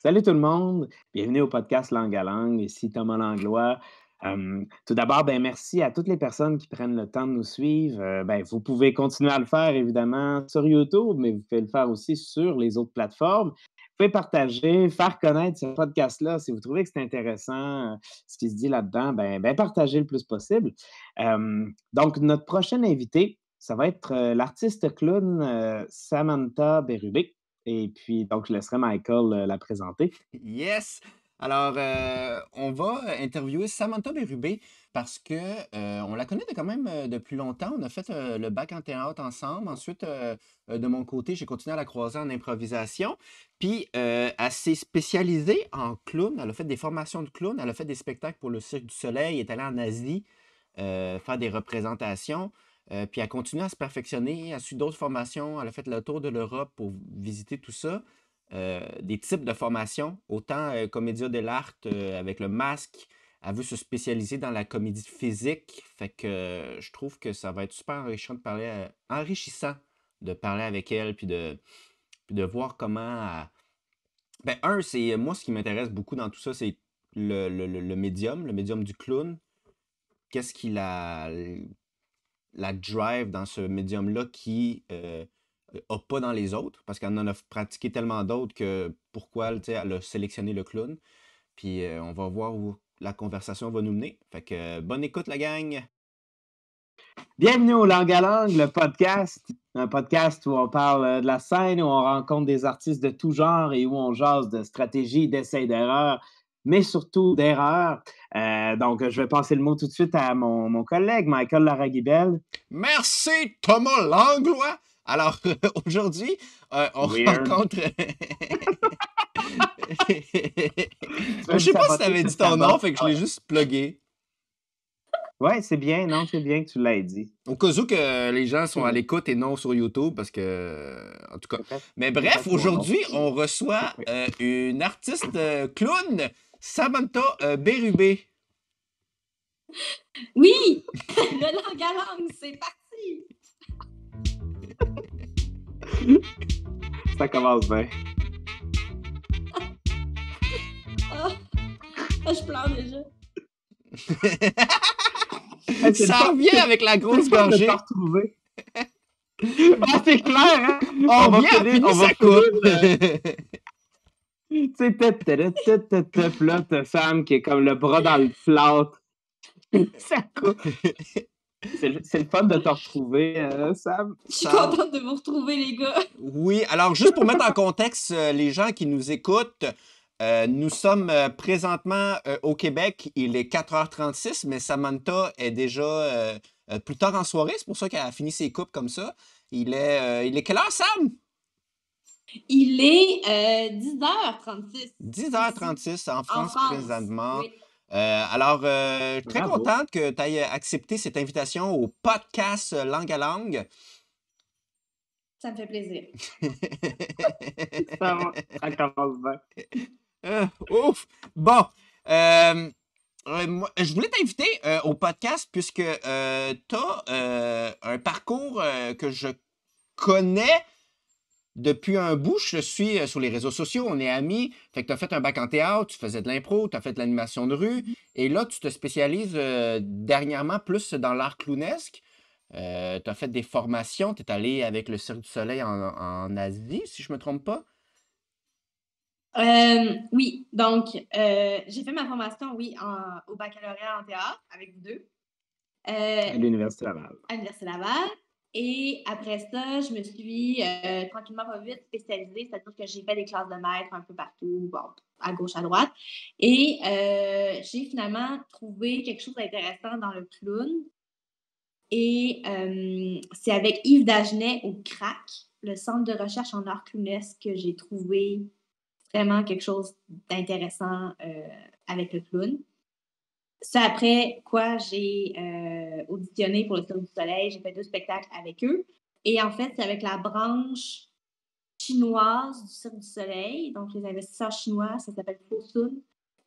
Salut tout le monde, bienvenue au podcast Langue à langue. Ici Thomas Langlois. Tout d'abord, merci à toutes les personnes qui prennent le temps de nous suivre. Vous pouvez continuer à le faire évidemment sur YouTube, mais vous pouvez le faire aussi sur les autres plateformes. Vous pouvez partager, faire connaître ce podcast-là. Si vous trouvez que c'est intéressant, ce qui se dit là-dedans, partagez le plus possible. Donc, notre prochaine invité, ça va être l'artiste clown Samantha Bérubé. Et puis, donc, je laisserai Michael la présenter. Yes! Alors, on va interviewer Samantha Bérubé parce que on la connaît quand même depuis longtemps. On a fait le bac en théâtre ensemble. Ensuite, de mon côté, j'ai continué à la croiser en improvisation. Puis, elle s'est spécialisée en clown. Elle a fait des formations de clown. Elle a fait des spectacles pour le Cirque du Soleil. Elle est allée en Asie faire des représentations. Puis, elle continue à se perfectionner. Elle a suivi d'autres formations. Elle a fait le tour de l'Europe pour visiter tout ça. Des types de formations, autant comédia dell'arte avec le masque, elle veut se spécialiser dans la comédie physique, fait que je trouve que ça va être super enrichissant de parler avec elle, puis de voir comment... c'est moi ce qui m'intéresse beaucoup dans tout ça, c'est le médium, le médium du clown. Qu'est-ce qui la drive dans ce médium-là qui a pas dans les autres, parce qu'elle en a pratiqué tellement d'autres que pourquoi elle a sélectionné le clown. Puis on va voir où la conversation va nous mener. Fait que bonne écoute, la gang! Bienvenue au Langue à langue, le podcast. Un podcast où on parle de la scène, où on rencontre des artistes de tout genre et où on jase de stratégie, d'essais, d'erreurs, mais surtout d'erreurs. Donc, je vais passer le mot tout de suite à mon collègue, Michael Laraguibel. Merci, Thomas Langlois! Alors, aujourd'hui, on Weird. rencontre... Tu Je veux me sais pas si saboter t'avais dit sur ta ton nom, botte? fait que je l'ai juste plugué. Ouais, c'est bien, non, c'est bien que tu l'aies dit. Au cas où que les gens sont à Mhm. l'écoute et non sur YouTube, parce que, en tout cas. Mais bref, Répète mon nom. aujourd'hui, on reçoit Oui. une artiste clown, Samantha Bérubé. Oui! Le langue à langue, c'est parti! Ça commence bien. Je pleure déjà. Hey, c'est le Ça fun- revient avec la c'est grosse le fun de te gorgée. retrouver. Ah, c'est clair, hein? On va vient à finir, finir on va sa coupe. Tu sais, puis là, t'as Sam qui est comme le bras dans le plâtre. Ça coupe. C'est le fun de te retrouver, Sam. Je suis Sam. contente de vous retrouver, les gars. Oui, alors juste pour mettre en contexte les gens qui nous écoutent, nous sommes présentement au Québec. Il est 4h36, mais Samantha est déjà plus tard en soirée. C'est pour ça qu'elle a fini ses coupes comme ça. Il est quelle heure, Sam? Il est 10h36. 10h36 en France présentement. Oui. Alors, très Bravo. contente que tu aies accepté cette invitation au podcast Langue à langue. Ça me fait plaisir. Ça commence bien. Ouf! Bon, moi, je voulais t'inviter au podcast puisque tu as un parcours que je connais depuis un bout. Je te suis sur les réseaux sociaux, on est amis. Fait que tu as fait un bac en théâtre, tu faisais de l'impro, tu as fait de l'animation de rue. Et là, tu te spécialises dernièrement plus dans l'art clownesque. Tu as fait des formations, tu es allé avec le Cirque du Soleil en Asie, si je me trompe pas. Oui, donc j'ai fait ma formation, oui, au baccalauréat en théâtre avec vous deux. À l'Université Laval. À l'Université Laval. Et après ça, je me suis tranquillement pas vite spécialisée, c'est-à-dire que j'ai fait des classes de maître un peu partout, bon, à gauche, à droite. Et j'ai finalement trouvé quelque chose d'intéressant dans le clown. Et c'est avec Yves Dagenet au CRAC, le Centre de recherche en art clownesque, que j'ai trouvé vraiment quelque chose d'intéressant avec le clown. Ça, après quoi, j'ai auditionné pour le Cirque du Soleil. J'ai fait 2 spectacles avec eux. Et en fait, c'est avec la branche chinoise du Cirque du Soleil. Donc, les investisseurs chinois, ça s'appelle Fosun.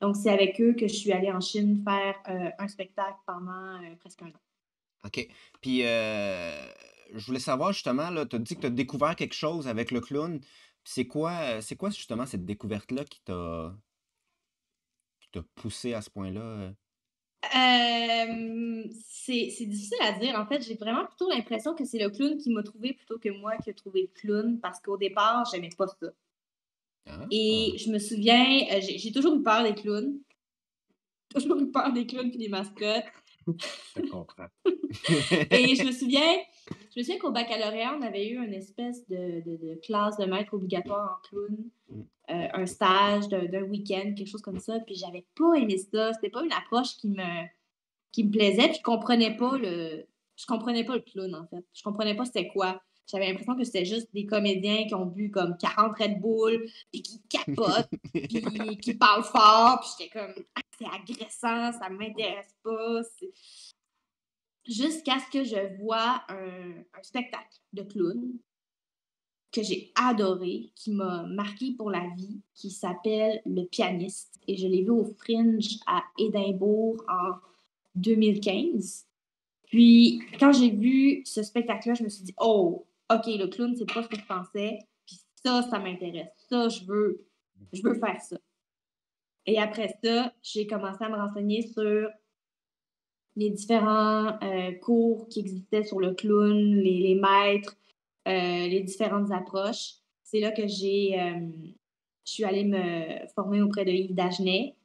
Donc, c'est avec eux que je suis allée en Chine faire un spectacle pendant presque 1 an. OK. Puis, je voulais savoir justement, tu as dit que tu as découvert quelque chose avec le clown. C'est quoi justement cette découverte-là qui t'a poussé à ce point-là? C'est difficile à dire. En fait, j'ai vraiment plutôt l'impression que c'est le clown qui m'a trouvé plutôt que moi qui ai trouvé le clown parce qu'au départ, j'aimais pas ça. Et Ah! je me souviens, j'ai toujours eu peur des clowns, toujours eu peur des clowns puis des mascottes. Je te comprends. Et je me souviens qu'au baccalauréat, on avait eu une espèce de classe de maître obligatoire en clown, Mmh. un stage d'un week-end, quelque chose comme ça. Puis j'avais pas aimé ça. C'était pas une approche qui me plaisait. Puis je comprenais pas le clown, en fait. Je comprenais pas c'était quoi. J'avais l'impression que c'était juste des comédiens qui ont bu comme 40 Red Bull, puis qui capotent, puis qui parlent fort. Puis j'étais comme, ah, c'est agressant, ça m'intéresse pas. Jusqu'à ce que je vois un spectacle de clown que j'ai adoré, qui m'a marqué pour la vie, qui s'appelle Le Pianiste. Et je l'ai vu au Fringe à Édimbourg en 2015. Puis, quand j'ai vu ce spectacle-là, je me suis dit, oh, OK, le clown, c'est pas ce que je pensais. Puis ça m'intéresse. Ça, je veux faire ça. Et après ça, j'ai commencé à me renseigner sur les différents cours qui existaient sur le clown, les maîtres, les différentes approches. C'est là que je suis allée me former auprès de Yves Dagenet.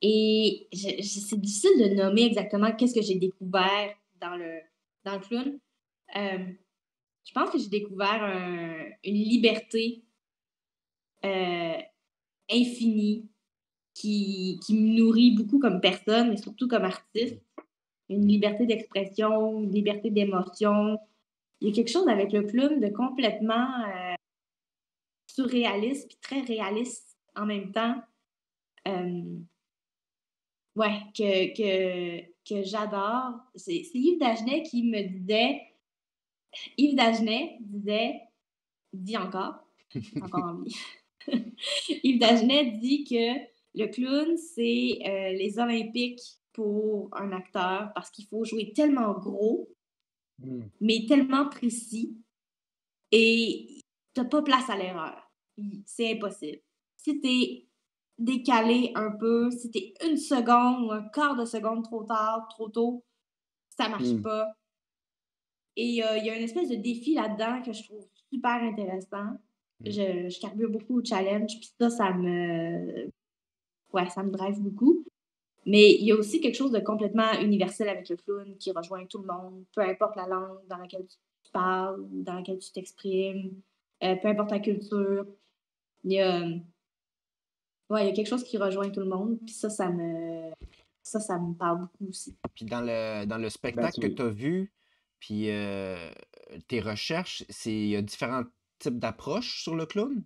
Et c'est difficile de nommer exactement qu'est-ce que j'ai découvert dans le clown. Euh, je pense que j'ai découvert une liberté euh, infinie qui me nourrit beaucoup comme personne, mais surtout comme artiste. Une liberté d'expression, une liberté d'émotion. Il y a quelque chose avec le clown de complètement surréaliste puis très réaliste en même temps. Euh, ouais, que j'adore. C'est Yves Dagenet qui me disait. Yves Dagenet dit encore en vie. Yves Dagenet dit que le clown, c'est les Olympiques pour un acteur parce qu'il faut jouer tellement gros, mais tellement précis, et t'as pas place à l'erreur. C'est impossible. Si t'es décalé un peu, si t'es une seconde ou un quart de seconde trop tard, trop tôt, ça marche pas. Et il y a une espèce de défi là-dedans que je trouve super intéressant. Je carbure beaucoup au challenge, puis ça me drive beaucoup. Mais il y a aussi quelque chose de complètement universel avec le clown qui rejoint tout le monde, peu importe la langue dans laquelle tu parles, dans laquelle tu t'exprimes, peu importe ta culture. Il y a, il y a quelque chose qui rejoint tout le monde, puis ça me parle beaucoup aussi. Puis dans le Ben, spectacle que tu as vu, puis tes recherches, il y a différents types d'approches sur le clown?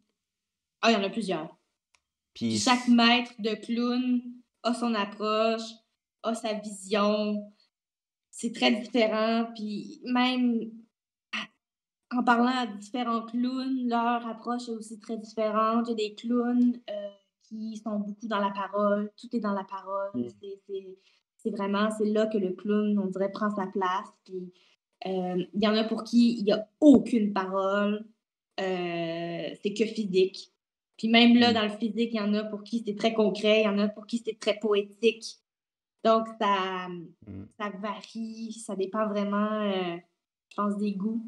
Ah, il y en a plusieurs. Puis Puis chaque maître de clown a son approche, a sa vision. C'est très différent. Puis même en parlant à différents clowns, leur approche est aussi très différente. Il y a des clowns qui sont beaucoup dans la parole. Tout est dans la parole. C'est vraiment, c'est là que le clown, on dirait, prend sa place. Puis il y en a pour qui il n'y a aucune parole. C'est que physique. Puis même là, dans le physique, il y en a pour qui c'est très concret, il y en a pour qui c'est très poétique. Donc, ça varie, ça dépend vraiment, je pense, des goûts.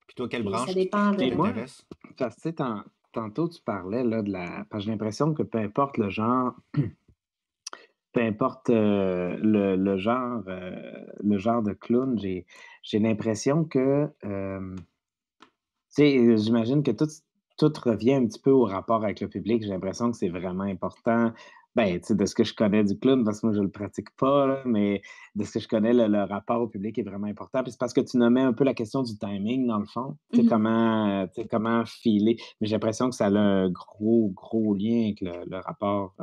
Puis toi, quelle Puis ça branche dépend qui Et de. moi, t'intéresse? parce que tu sais, tantôt, tu parlais là, parce que j'ai l'impression que peu importe le genre, peu importe le genre de clown, j'ai l'impression que, tu sais, j'imagine que tout revient un petit peu au rapport avec le public. J'ai l'impression que c'est vraiment important. Ben, tu sais, de ce que je connais du clown, parce que moi, je le pratique pas, là, mais de ce que je connais, le rapport au public est vraiment important. Puis c'est parce que tu nommais un peu la question du timing, dans le fond. Mhm. Tu sais, comment filer. Mais j'ai l'impression que ça a un gros, gros lien avec le rapport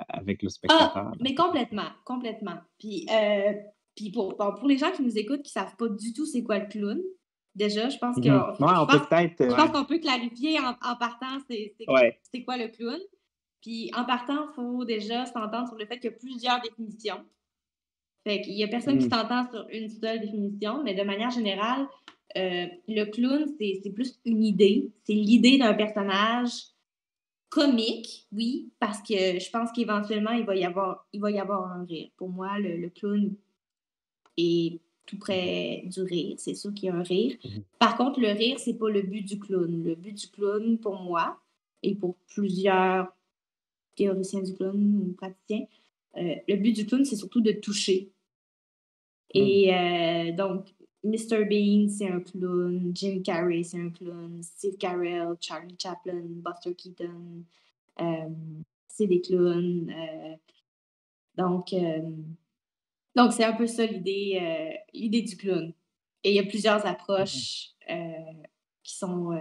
avec le Ah, spectateur, là. mais complètement, complètement. Puis pour les gens qui nous écoutent, qui savent pas du tout c'est quoi le clown, déjà, je pense que Mhm. Ouais, je on peut pense, peut-être. je pense Ouais. qu'on peut clarifier en partant Ouais. c'est quoi le clown. Puis en partant, il faut déjà s'entendre sur le fait qu'il y a plusieurs définitions. Fait qu'il y a personne qui Mhm. s'entend sur une seule définition, mais de manière générale, Le clown, c'est plus une idée. C'est l'idée d'un personnage comique, oui, parce que je pense qu'éventuellement, il va y avoir un rire. Pour moi, le clown est tout près du rire. C'est sûr qu'il y a un rire. Mhm. Par contre, le rire, c'est pas le but du clown. Le but du clown, pour moi, et pour plusieurs théoriciens du clown ou praticiens, le but du clown, c'est surtout de toucher. Et donc, Mr. Bean, c'est un clown. Jim Carrey, c'est un clown. Steve Carell, Charlie Chaplin, Buster Keaton, euh, c'est des clowns. Donc, euh, donc, c'est un peu ça l'idée du clown. Et il y a plusieurs approches qui sont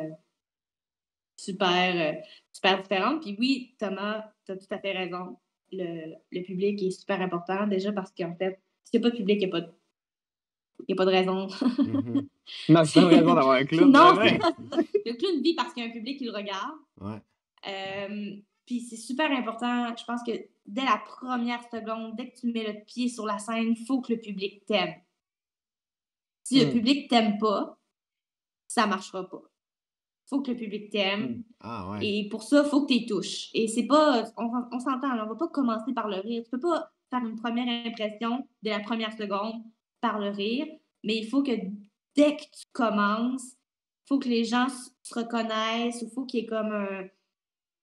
super, super différentes. Puis oui, Thomas, tu as tout à fait raison. Le public est super important, déjà parce qu'en fait, s'il n'y a pas de public, il n'y a pas de raison. Mhm. Non, c'est pas une raison d'avoir un clown, Non, ouais, ouais. le clown vit parce qu'il y a un public qui le regarde. Ouais. Puis c'est super important. Je pense que dès la première seconde, dès que tu mets le pied sur la scène, il faut que le public t'aime. Si le public t'aime pas, ça marchera pas. Faut que le public t'aime. Ah ouais. Et pour ça, il faut que tu les touches. Et c'est pas. On s'entend, là, on va pas commencer par le rire. Tu peux pas faire une première impression de la première seconde par le rire, mais il faut que dès que tu commences, il faut que les gens se reconnaissent, il faut qu'il y ait comme un.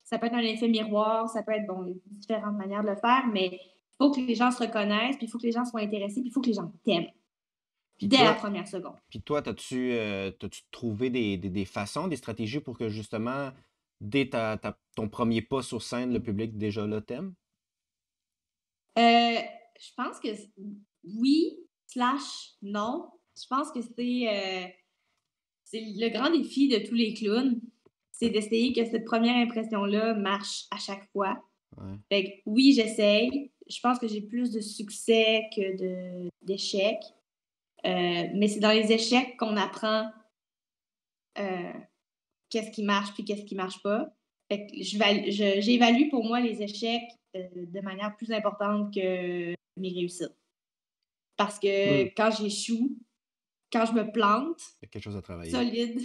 Ça peut être un effet miroir, ça peut être, bon, il y a différentes manières de le faire, mais il faut que les gens se reconnaissent, puis il faut que les gens soient intéressés, puis il faut que les gens t'aiment Puis dès la toi, première seconde. t'as-tu trouvé des façons, des stratégies pour que justement, dès ton premier pas sur scène, le public déjà là t'aime? Je pense que oui, slash non. Je pense que c'est le grand défi de tous les clowns, c'est d'essayer que cette première impression-là marche à chaque fois. Ouais. Fait que oui, j'essaye. Je pense que j'ai plus de succès que d'échecs. Mais c'est dans les échecs qu'on apprend euh, qu'est-ce qui marche puis qu'est-ce qui marche pas. Fait que j'évalue pour moi les échecs de manière plus importante que mes réussites. Parce que quand j'échoue, quand je me plante, Il y a quelque chose à travailler. solide,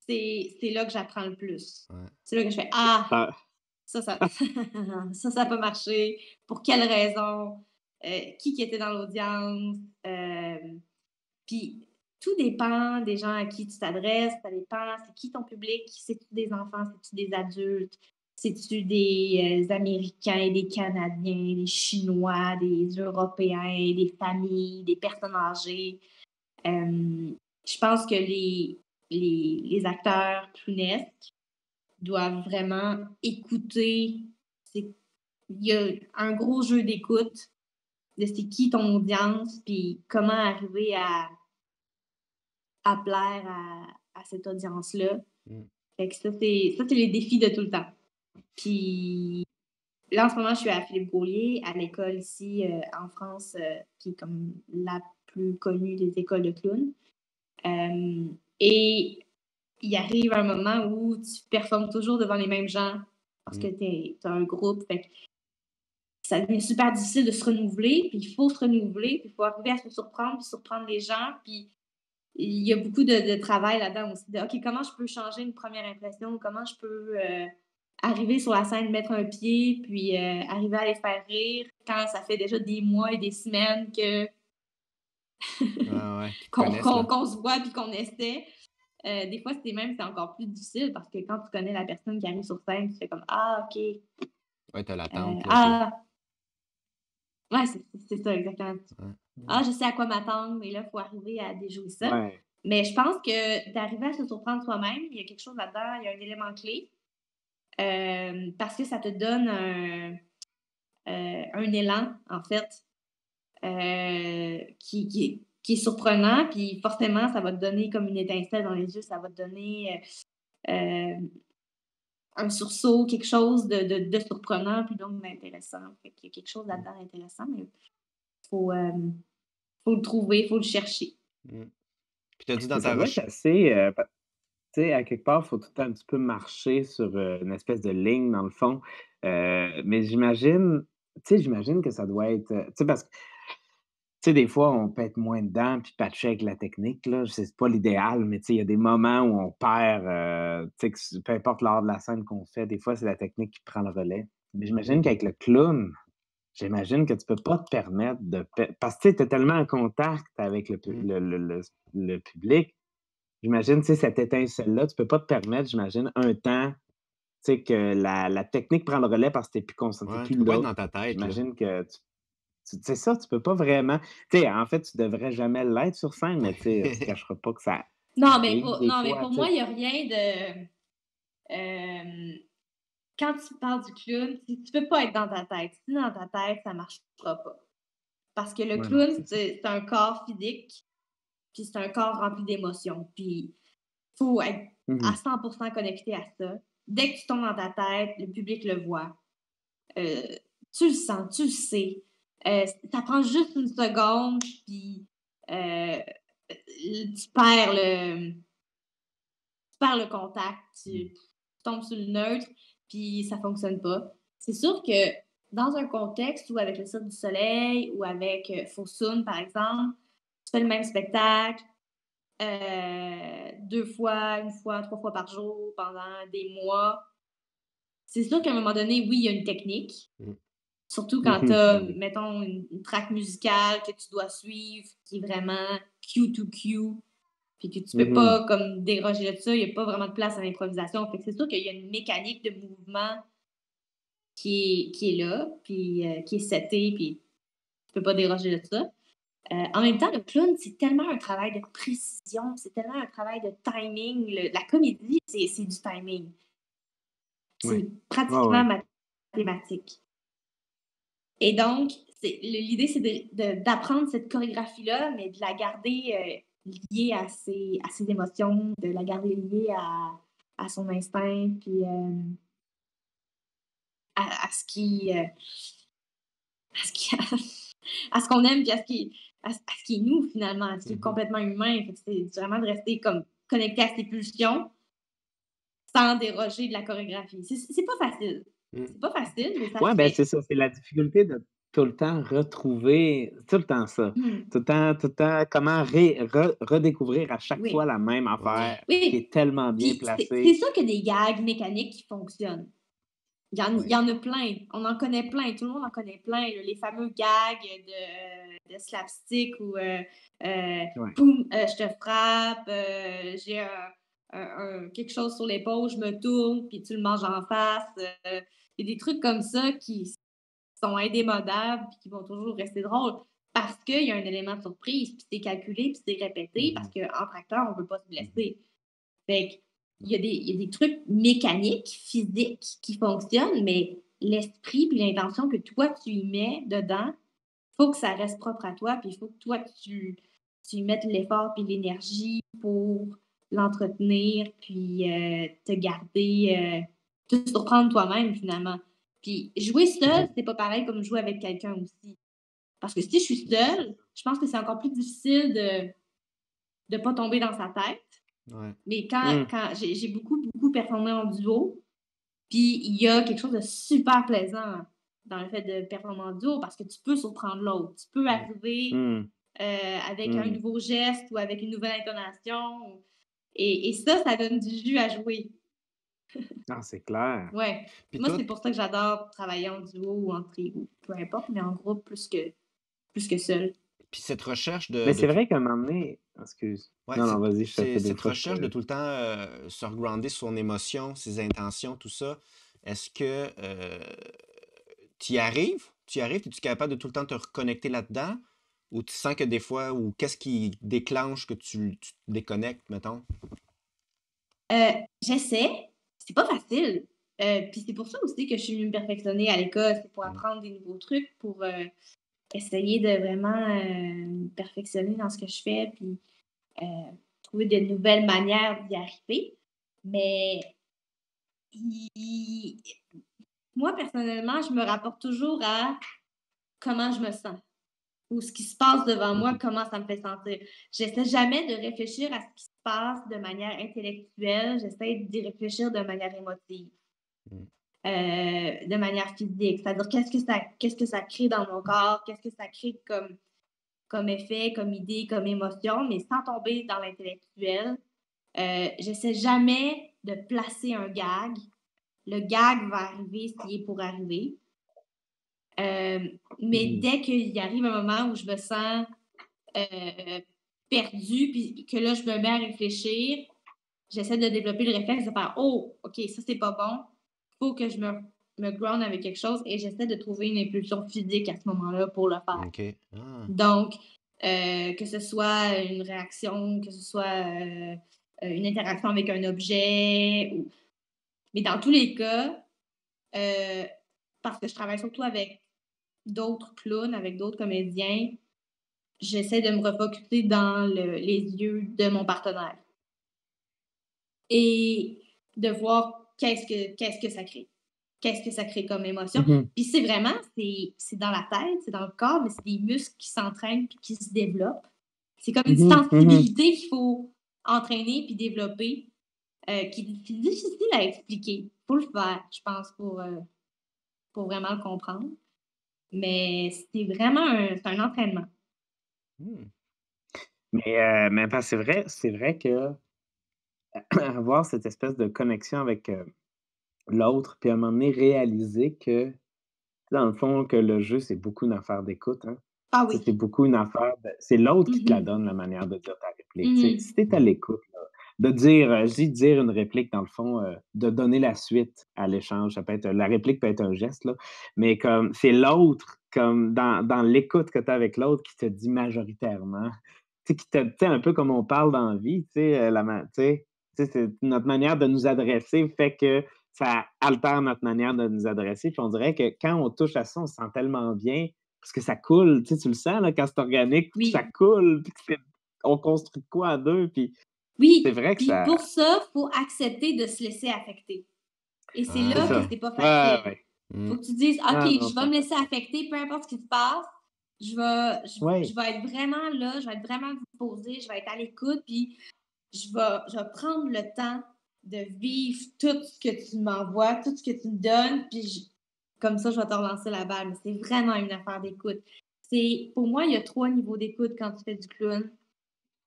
c'est là que j'apprends le plus. Ouais. C'est là que je fais Ah, Ah, ça, ça n'a pas marché. Pour quelle raison? Qui était dans l'audience? Puis tout dépend des gens à qui tu t'adresses, ça dépend, c'est qui ton public, c'est-tu des enfants, c'est-tu des adultes, c'est-tu des Américains, des Canadiens, des Chinois, des Européens, des familles, des personnes âgées. Je pense que les acteurs clownesques doivent vraiment écouter. Il y a un gros jeu d'écoute de c'est qui ton audience, puis comment arriver à plaire à cette audience-là. Fait que ça, c'est les défis de tout le temps. Puis là, en ce moment, je suis à Philippe Gaulier, à l'école ici en France, qui est comme la plus connue des écoles de clowns. Et il arrive un moment où tu performes toujours devant les mêmes gens parce que tu as un groupe. Fait que ça devient super difficile de se renouveler, puis il faut se renouveler, puis il faut arriver à se surprendre, puis surprendre les gens, puis il y a beaucoup de travail là-dedans aussi. OK, comment je peux changer une première impression? Comment je peux arriver sur la scène, mettre un pied, puis arriver à les faire rire quand ça fait déjà des mois et des semaines Ah ouais, qui te qu'on connaissent, là. qu'on se voit puis qu'on essaie. Des fois, c'est encore plus difficile parce que quand tu connais la personne qui arrive sur scène, tu fais comme Ah, OK. Ouais, t'as l'attente, là. Ah, ouais, c'est ça, exactement. Ouais. Ah, je sais à quoi m'attendre, mais là, il faut arriver à déjouer ça. ouais. Mais je pense que d'arriver à se surprendre soi-même, il y a quelque chose là-dedans, il y a un élément clé. Parce que ça te donne un élan, en fait, qui est surprenant. Puis forcément, ça va te donner comme une étincelle dans les yeux, ça va te donner un sursaut, quelque chose de surprenant, puis donc d'intéressant. Fait qu'il y a quelque chose là-dedans d'intéressant, mais il faut le trouver, il faut le chercher. Mm. Puis t'as dit dans Ça ta doit être recherche. assez. Tu sais, à quelque part, il faut tout le temps un petit peu marcher sur une espèce de ligne, dans le fond. Mais j'imagine que ça doit être. Tu sais, parce que sais, des fois, on peut être moins dedans puis patcher avec la technique, là. C'est pas l'idéal, mais tu sais, il y a des moments où on perd, tu sais, peu importe l'art de la scène qu'on fait, des fois, c'est la technique qui prend le relais. Mais j'imagine qu'avec le clown, j'imagine que tu peux pas te permettre de parce que tu sais, tu es tellement en contact avec Mmh. le public. J'imagine, tu sais, cette étincelle-là, tu peux pas te permettre, j'imagine, un temps, tu sais, que la technique prend le relais parce que tu es plus concentré, tu Ouais, tu plus peux pas être là. dans ta tête, là. J'imagine que c'est ça, tu peux pas vraiment tu sais, en fait, tu devrais jamais l'être sur scène, mais tu sais, on se cachera pas que ça arrive des Non, mais fois, pour tu moi, sais. il y a rien de, hem, quand tu parles du clown, tu peux pas être dans ta tête. Si tu es dans ta tête, ça marchera pas. Parce que le Ouais, non, clown, c'est ça. c'est un corps physique, puis c'est un corps rempli d'émotions. Puis faut être à Mmh. 100% connecté à ça. Dès que tu tombes dans ta tête, le public le voit. Euh, tu le sens, tu le sais. Ça prend juste une seconde, puis euh, tu perds le contact, Mmh. tu tombes sur le neutre, puis ça fonctionne pas. C'est sûr que dans un contexte où avec le Cirque du Soleil ou avec Fosun, par exemple, tu fais le même spectacle, 2 fois, 1 fois, 3 fois par jour pendant des mois. C'est sûr qu'à un moment donné, oui, il y a une technique, Mmh. surtout quand tu Mmh. as, Ben oui. mettons, une track musicale que tu dois suivre, qui est vraiment cue to cue, puis que tu peux Mmh. pas comme déroger de ça, il y a pas vraiment de place à l'improvisation. Fait que c'est sûr qu'il y a une mécanique de mouvement qui est là, puis qui est setée, puis tu peux pas déroger de ça. En même temps, le clown, c'est tellement un travail de précision, c'est tellement un travail de timing. La comédie, c'est du timing. Ouais. C'est Ouais, pratiquement ouais. mathématique. Et donc, l'idée, c'est d'apprendre cette chorégraphie-là, mais de la garder liée à ses émotions, de la garder liée à son instinct, puis à ce à ce qui, à ce qu'on aime, puis à ce qui est nous, finalement, à ce qui est Mmh. complètement humain. Fait que c'est vraiment de rester comme connecté à ses pulsions sans déroger de la chorégraphie. C'est pas facile. Mmh. C'est pas facile, mais ça Ouais, se ben, fait. c'est ça, c'est la difficulté de tout le temps retrouver tout le temps ça. Hmm. Tout le temps comment redécouvrir à chaque fois Oui. la même Ouais. affaire qui Oui. est tellement bien Puis c'est placée. sûr qu'il y a des gags mécaniques qui fonctionnent. Il Ouais. y en a plein. On en connaît plein. Tout le monde en connaît plein. Là. Les fameux gags de slapstick ou Ouais. Poum, je te frappe, j'ai quelque chose sur l'épaule, je me tourne, puis tu le manges en face. Il y a des trucs comme ça qui sont indémodables puis qui vont toujours rester drôles parce qu'il y a un élément de surprise, puis c'est calculé, puis c'est répété, parce Mmh. qu'entre acteurs, on ne veut pas se Mmh. blesser. Fait que, il y a des trucs mécaniques, physiques qui fonctionnent, mais l'esprit puis l'intention que toi, tu y mets dedans, faut que ça reste propre à toi, puis il faut que toi, tu y mettes l'effort puis l'énergie pour l'entretenir, puis te garder, te surprendre toi-même, finalement. Puis jouer seul, Mmh. c'est pas pareil comme jouer avec quelqu'un aussi. Parce que si je suis Ben, c'est seule, ça. je pense que c'est encore plus difficile de pas tomber dans sa tête. Ouais. Mais quand, Mmh. quand j'ai beaucoup, beaucoup performé en duo, puis il y a quelque chose de super plaisant dans le fait de performer en duo parce que tu peux surprendre l'autre. Tu peux Mmh. arriver Mmh. avec un Mmh. nouveau geste ou avec une nouvelle intonation. Et ça donne du jus à jouer. Ah, c'est clair. Ouais. Puis Moi, toi, c'est pour ça que j'adore travailler en duo ou en trio, peu importe, mais en groupe plus que seul. puis cette recherche Mais de c'est tout vrai qu'à un moment donné excuse. ouais, Non, non, vas-y, je te fais des cette fois, je recherche de te tout le temps, se regrounder sur son émotion, ses intentions, tout ça, est-ce que, tu y arrives? Tu y arrives? Es-tu capable de tout le temps te reconnecter là-dedans? Ou tu sens que des fois ou qu'est-ce qui déclenche que tu te déconnectes, mettons? J'essaie, c'est pas facile. Puis c'est pour ça aussi que je suis venue me perfectionner à l'école, c'est pour Mmh. apprendre des nouveaux trucs, pour essayer de vraiment me perfectionner dans ce que je fais, puis euh, trouver de nouvelles manières d'y arriver. Mais il- moi, personnellement, je me rapporte toujours à comment je me sens ou ce qui se passe devant moi, Mmh. comment ça me fait sentir. J'essaie jamais de réfléchir à ce qui se passe de manière intellectuelle, j'essaie d'y réfléchir de manière émotive. Mmh. De manière physique. C'est-à-dire qu'est-ce que ça crée dans mon corps, qu'est-ce que ça crée comme comme effet, comme idée, comme émotion, mais sans tomber dans l'intellectuel. J'essaie jamais de placer un gag. Le gag va arriver s'il est pour arriver. Mais dès qu'il arrive un moment où je me sens perdue, puis que là, je me mets à réfléchir, j'essaie de développer le réflexe de faire Oh, OK, ça, c'est pas bon. Il faut que je me ground avec quelque chose et j'essaie de trouver une impulsion physique à ce moment-là pour le faire. OK. Ah. Donc, que ce soit une réaction, que ce soit une interaction avec un objet. Mais dans tous les cas, parce que je travaille surtout avec d'autres clowns, avec d'autres comédiens, j'essaie de me refocuser dans les yeux de mon partenaire et de voir qu'est-ce que ça crée. Qu'est-ce que ça crée comme émotion. Puis c'est vraiment, c'est dans la tête, c'est dans le corps, mais c'est des muscles qui s'entraînent puis qui se développent. C'est comme une sensibilité qu'il faut entraîner puis développer, qui est difficile à expliquer. Il faut le faire, je pense, pour vraiment le comprendre. Mais c'est vraiment c'est un entraînement. Mais parce que c'est vrai que avoir cette espèce de connexion avec, l'autre, puis à un moment donné réaliser que, dans le fond, que le jeu, c'est beaucoup une affaire d'écoute, hein. Ah Tu sais, oui. c'est beaucoup une affaire de c'est l'autre qui te la Mhm. donne, la manière de dire ta réplique. Tu sais, si Mhm. tu es à l'écoute, là, de dire, je dis dire une réplique, dans le fond, de donner la suite à l'échange. Ça peut être la réplique peut être un geste, là, mais comme c'est l'autre, comme dans l'écoute que tu as avec l'autre qui te dit majoritairement, tu sais, tu sais, un peu comme on parle dans la vie, tu sais, tu sais, c'est notre manière de nous adresser fait que ça altère notre manière de nous adresser. Puis on dirait que quand on touche à ça, on se sent tellement bien parce que ça coule, tu sais, tu le sens là, quand c'est organique, puis ça Oui. coule, puis que on construit de quoi à deux, puis c'est Oui. vrai que Puis ça. pour ça, il faut accepter de se laisser affecter. Et c'est C'est là que ça. c'est pas Ouais, facile. ouais. Il faut que tu dises OK, Ah non, je vais ça me fait laisser pas. affecter, peu importe ce qui se passe. Je Oui. vais être vraiment là, je vais être vraiment disposée, je vais être à l'écoute, puis je vais prendre le temps de vivre tout ce que tu m'envoies, tout ce que tu me donnes, puis comme ça, je vais te relancer la balle. Mais c'est vraiment une affaire d'écoute. Pour moi, il y a 3 niveaux d'écoute quand tu fais du clown.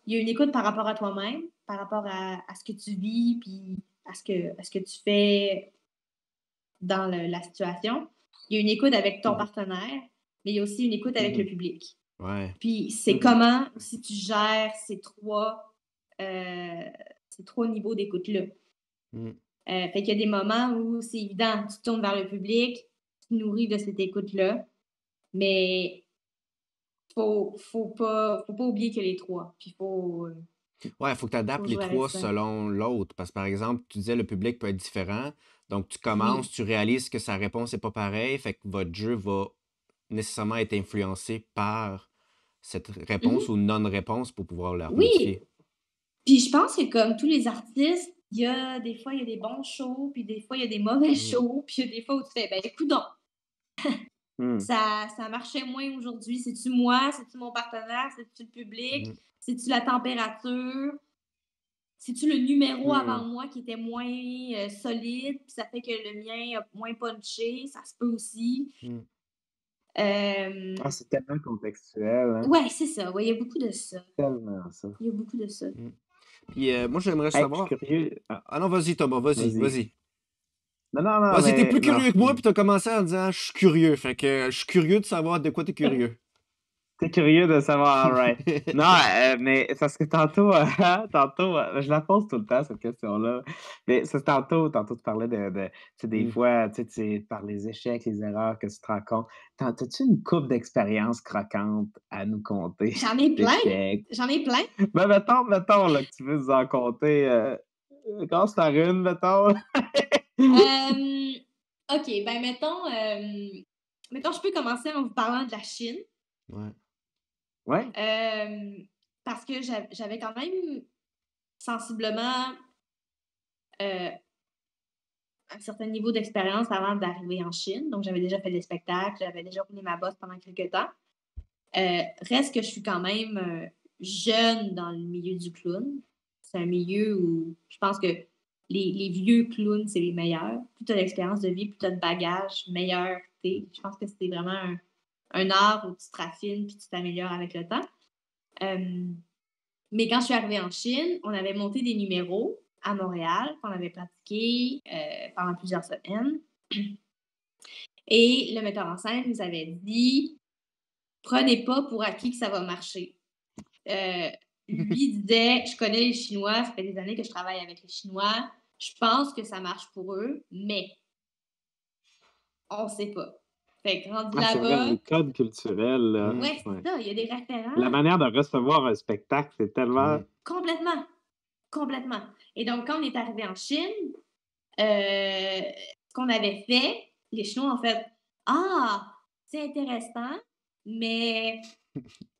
Il y a une écoute par rapport à toi-même, par rapport à ce que tu vis, puis à ce que tu fais dans la situation. Il y a une écoute avec ton partenaire, mais il y a aussi une écoute avec le public. Ouais. Puis c'est comment, si tu gères ces trois niveaux d'écoute-là. Fait qu'il y a des moments où c'est évident, tu tournes vers le public, tu te nourris de cette écoute-là, mais faut pas oublier que les trois. Puis Ouais, il faut que tu adaptes faut les jouer avec trois ça. selon l'autre. Parce que, par exemple, tu disais le public peut être différent. Donc, tu commences, Oui. tu réalises que sa réponse n'est pas pareille. Fait que votre jeu va nécessairement être influencé par cette réponse Mhm. ou non-réponse pour pouvoir la Oui. modifier. Puis je pense que comme tous les artistes, des fois, il y a des bons shows, puis des fois, il y a des mauvais shows, puis il y a des fois où tu fais, ben écoute donc, Mmh. ça marchait moins aujourd'hui. C'est-tu moi? C'est-tu mon partenaire? C'est-tu le public? Mm. C'est-tu la température? C'est-tu le numéro avant Mmh. moi qui était moins solide? Puis ça fait que le mien a moins punché. Ça se peut aussi. Mm. Ah, c'est tellement contextuel, hein? Ouais, c'est ça. Ouais, il y a beaucoup de ça. Tellement ça. Il y a beaucoup de ça. Mm. Puis moi, j'aimerais Hey, je suis savoir. curieux. Ah, Ah non, vas-y, Thomas, vas-y, vas-y. vas-y. Non, non, non, Vas-y, t'es mais plus non. curieux que moi, puis t'as commencé en disant je suis curieux. Fait que je suis curieux de savoir de quoi t'es curieux. T'es curieux de savoir, alright. Non, mais c'est parce que tantôt, tantôt, je la pose tout le temps, cette question-là. Mais c'est tantôt, tu parlais tu sais, des Mm. fois, par les échecs, les erreurs que tu te rends compte. T'as-tu une coupe d'expériences croquantes à nous conter? J'en ai plein. D'échecs? J'en ai plein. Ben, mettons là, que tu veux nous en compter. Commence par une, mettons. OK, ben mettons, je peux commencer en vous parlant de la Chine. Ouais. Ouais? Parce que j'avais quand même sensiblement un certain niveau d'expérience avant d'arriver en Chine. Donc, j'avais déjà fait des spectacles, j'avais déjà roulé ma bosse pendant quelques temps. Reste que je suis quand même jeune dans le milieu du clown. C'est un milieu où je pense que les vieux clowns, c'est les meilleurs. Plus tu as d'expérience de vie, plus tu as de bagages, meilleur t'es. Je pense que c'est vraiment un art où tu te raffines puis tu t'améliores avec le temps. Mais quand je suis arrivée en Chine, on avait monté des numéros à Montréal qu'on avait pratiqués pendant plusieurs semaines. Et le metteur en scène nous avait dit prenez pas pour acquis que ça va marcher. Lui disait je connais les Chinois, ça fait des années que je travaille avec les Chinois, je pense que ça marche pour eux, mais on sait pas. Fait que rendu C'est vrai, là-bas, les codes culturels, là. ouais, c'est Ouais. ça, il y a des La référents manière de recevoir un spectacle, c'est tellement. complètement. Complètement. Et donc, quand on est arrivé en Chine, ce qu'on avait fait, les Chinois ont fait ah, c'est intéressant, mais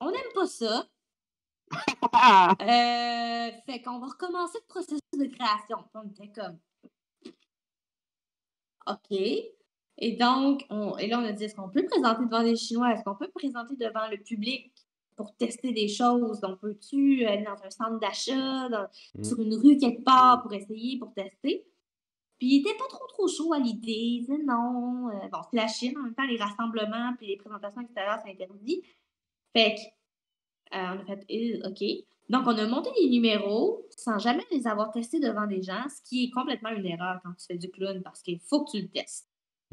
on n'aime pas ça. Fait qu'on va recommencer le processus de création. Puis on était comme OK. Et donc, et là, on a dit est-ce qu'on peut présenter devant les Chinois? Est-ce qu'on peut présenter devant le public pour tester des choses? On peut-tu aller dans un centre d'achat, sur une rue quelque part pour essayer, pour tester? Puis il était pas trop chaud à l'idée. Il disait non. Bon, c'est la Chine. En même temps, les rassemblements puis les présentations extérieures, c'est interdit. Fait que, on a fait OK. Donc, on a monté des numéros sans jamais les avoir testés devant des gens, ce qui est complètement une erreur quand tu fais du clown parce qu'il faut que tu le testes.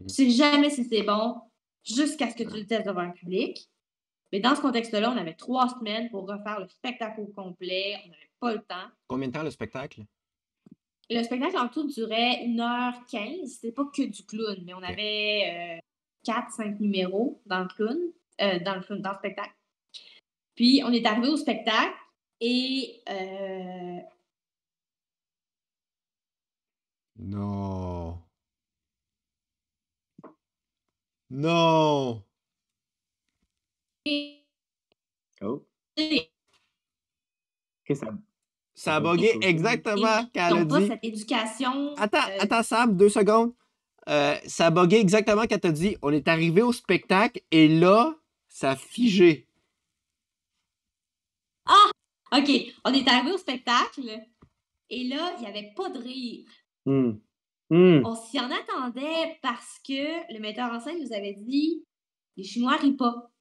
Tu sais jamais si c'est bon jusqu'à ce que tu le testes devant un public. Mais dans ce contexte-là, on avait 3 semaines pour refaire le spectacle au complet. On n'avait pas le temps. Combien de temps le spectacle? Le spectacle en tout durait 1h15. C'était pas que du clown, mais on avait 4-5 numéros dans le clown, dans le spectacle. Puis on est arrivé au spectacle et Non. Non. Oh. OK, Ça a bugué exactement ils quand elle a n'ont pas dit. cette éducation. Attends, Sam, 2 secondes. Ça a bugué exactement quand t'as dit on est arrivé au spectacle et là, ça a figé. Ah! OK. On est arrivé au spectacle et là, il n'y avait pas de rire. On s'y en attendait parce que le metteur en scène nous avait dit les Chinois rient pas.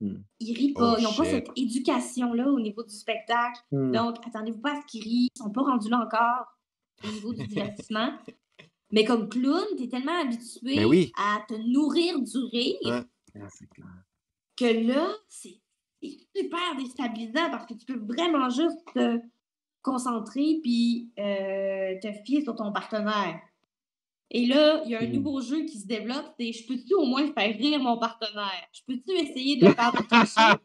Ils rient pas. Oh, Ils n'ont pas shit. cette éducation-là au niveau du spectacle. Donc, attendez-vous pas à ce qu'ils rient. Ils sont pas rendus là encore au niveau du divertissement. Mais comme clown, tu es tellement habitué Ben oui. à te nourrir du rire Ouais. C'est clair. que là, c'est super déstabilisant parce que tu peux vraiment juste te concentrer puis te fier sur ton partenaire. Et là, il y a un nouveau jeu qui se développe, c'est je peux-tu au moins faire rire mon partenaire? Je peux-tu essayer de faire des clichés?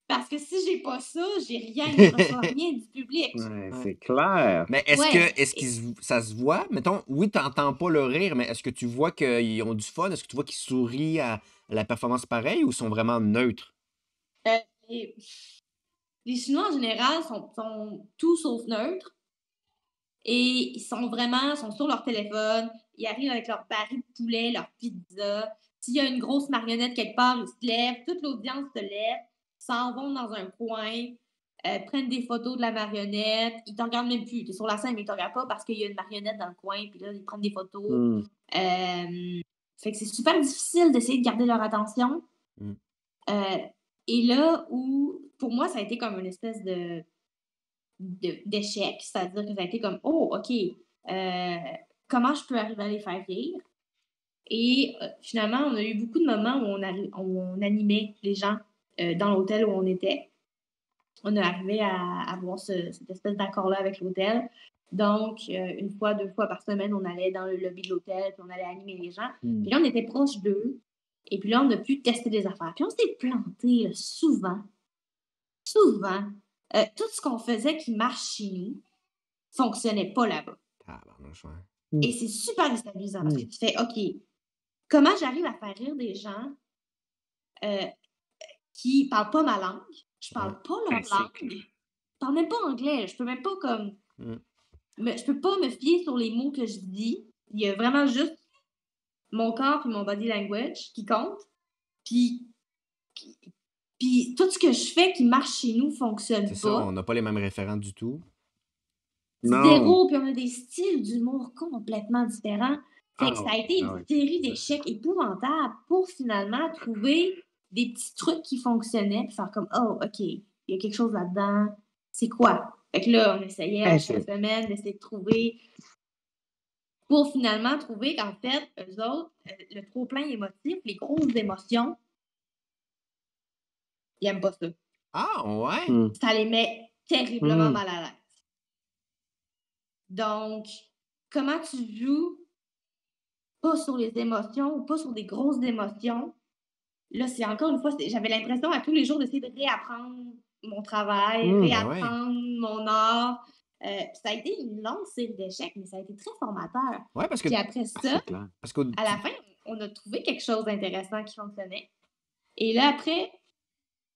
Parce que si j'ai pas ça, j'ai rien, je reçois rien du public. Ouais, c'est clair. Mais est-ce Ouais. que ça se voit? Mettons, oui, t'entends pas le rire, mais est-ce que tu vois qu'ils ont du fun? Est-ce que tu vois qu'ils sourient à la performance pareille ou ils sont vraiment neutres? Et les Chinois, en général, sont tout sauf neutres. Et ils sont sur leur téléphone. Ils arrivent avec leur pari de poulet, leur pizza. S'il y a une grosse marionnette quelque part, ils se lèvent. Toute l'audience se lève, s'en vont dans un coin, prennent des photos de la marionnette. Ils t'en regardent même plus. Tu es sur la scène, mais ils ne te regardent pas parce qu'il y a une marionnette dans le coin. Puis là, ils prennent des photos. Fait que c'est super difficile d'essayer de garder leur attention. Et là où, pour moi, ça a été comme une espèce d'échec, c'est-à-dire que ça a été comme oh OK, comment je peux arriver à les faire rire? Et finalement, on a eu beaucoup de moments où on animait les gens dans l'hôtel où on était. On est arrivé à avoir cette espèce d'accord-là avec l'hôtel. Donc, une fois, 2 fois par semaine, on allait dans le lobby de l'hôtel, puis on allait animer les gens. Puis là, on était proche d'eux. Et puis là, on a pu tester des affaires. Puis on s'est planté là, souvent. Tout ce qu'on faisait qui marche chez nous fonctionnait pas là-bas. Et c'est super déstabilisant parce que tu fais OK, comment j'arrive à faire rire des gens qui parlent pas ma langue? Je parle pas leur langue. Je parle même pas anglais. Je peux même pas comme. Je peux pas me fier sur les mots que je dis. Il y a vraiment juste mon corps et mon body language qui comptent. Puis tout ce que je fais qui marche chez nous fonctionne C'est pas. ça, on n'a pas les mêmes référents du tout. Zéro, puis on a des styles d'humour complètement différents. Fait que ça a été une série d'échecs épouvantables pour finalement trouver des petits trucs qui fonctionnaient, puis faire comme « Oh, OK, il y a quelque chose là-dedans. C'est quoi? » Fait que là, on essayait à Hey, chaque c'est... semaine d'essayer de trouver pour finalement trouver qu'en fait, eux autres, le trop-plein émotif, les grosses émotions, ils aiment pas ça. Ah, ouais? Hmm. Ça les met terriblement Hmm. mal à l'aise. Donc, comment tu joues pas sur les émotions ou pas sur des grosses émotions? Là, c'est encore une fois, j'avais l'impression à tous les jours d'essayer de réapprendre mon travail, Hmm. Ben ouais. réapprendre mon art. Ça a été une longue série d'échecs, mais ça a été très formateur. Ouais, parce que, Puis après Ah, ça, c'est clair. parce que à la fin, on a trouvé quelque chose d'intéressant qui fonctionnait. Et là, après,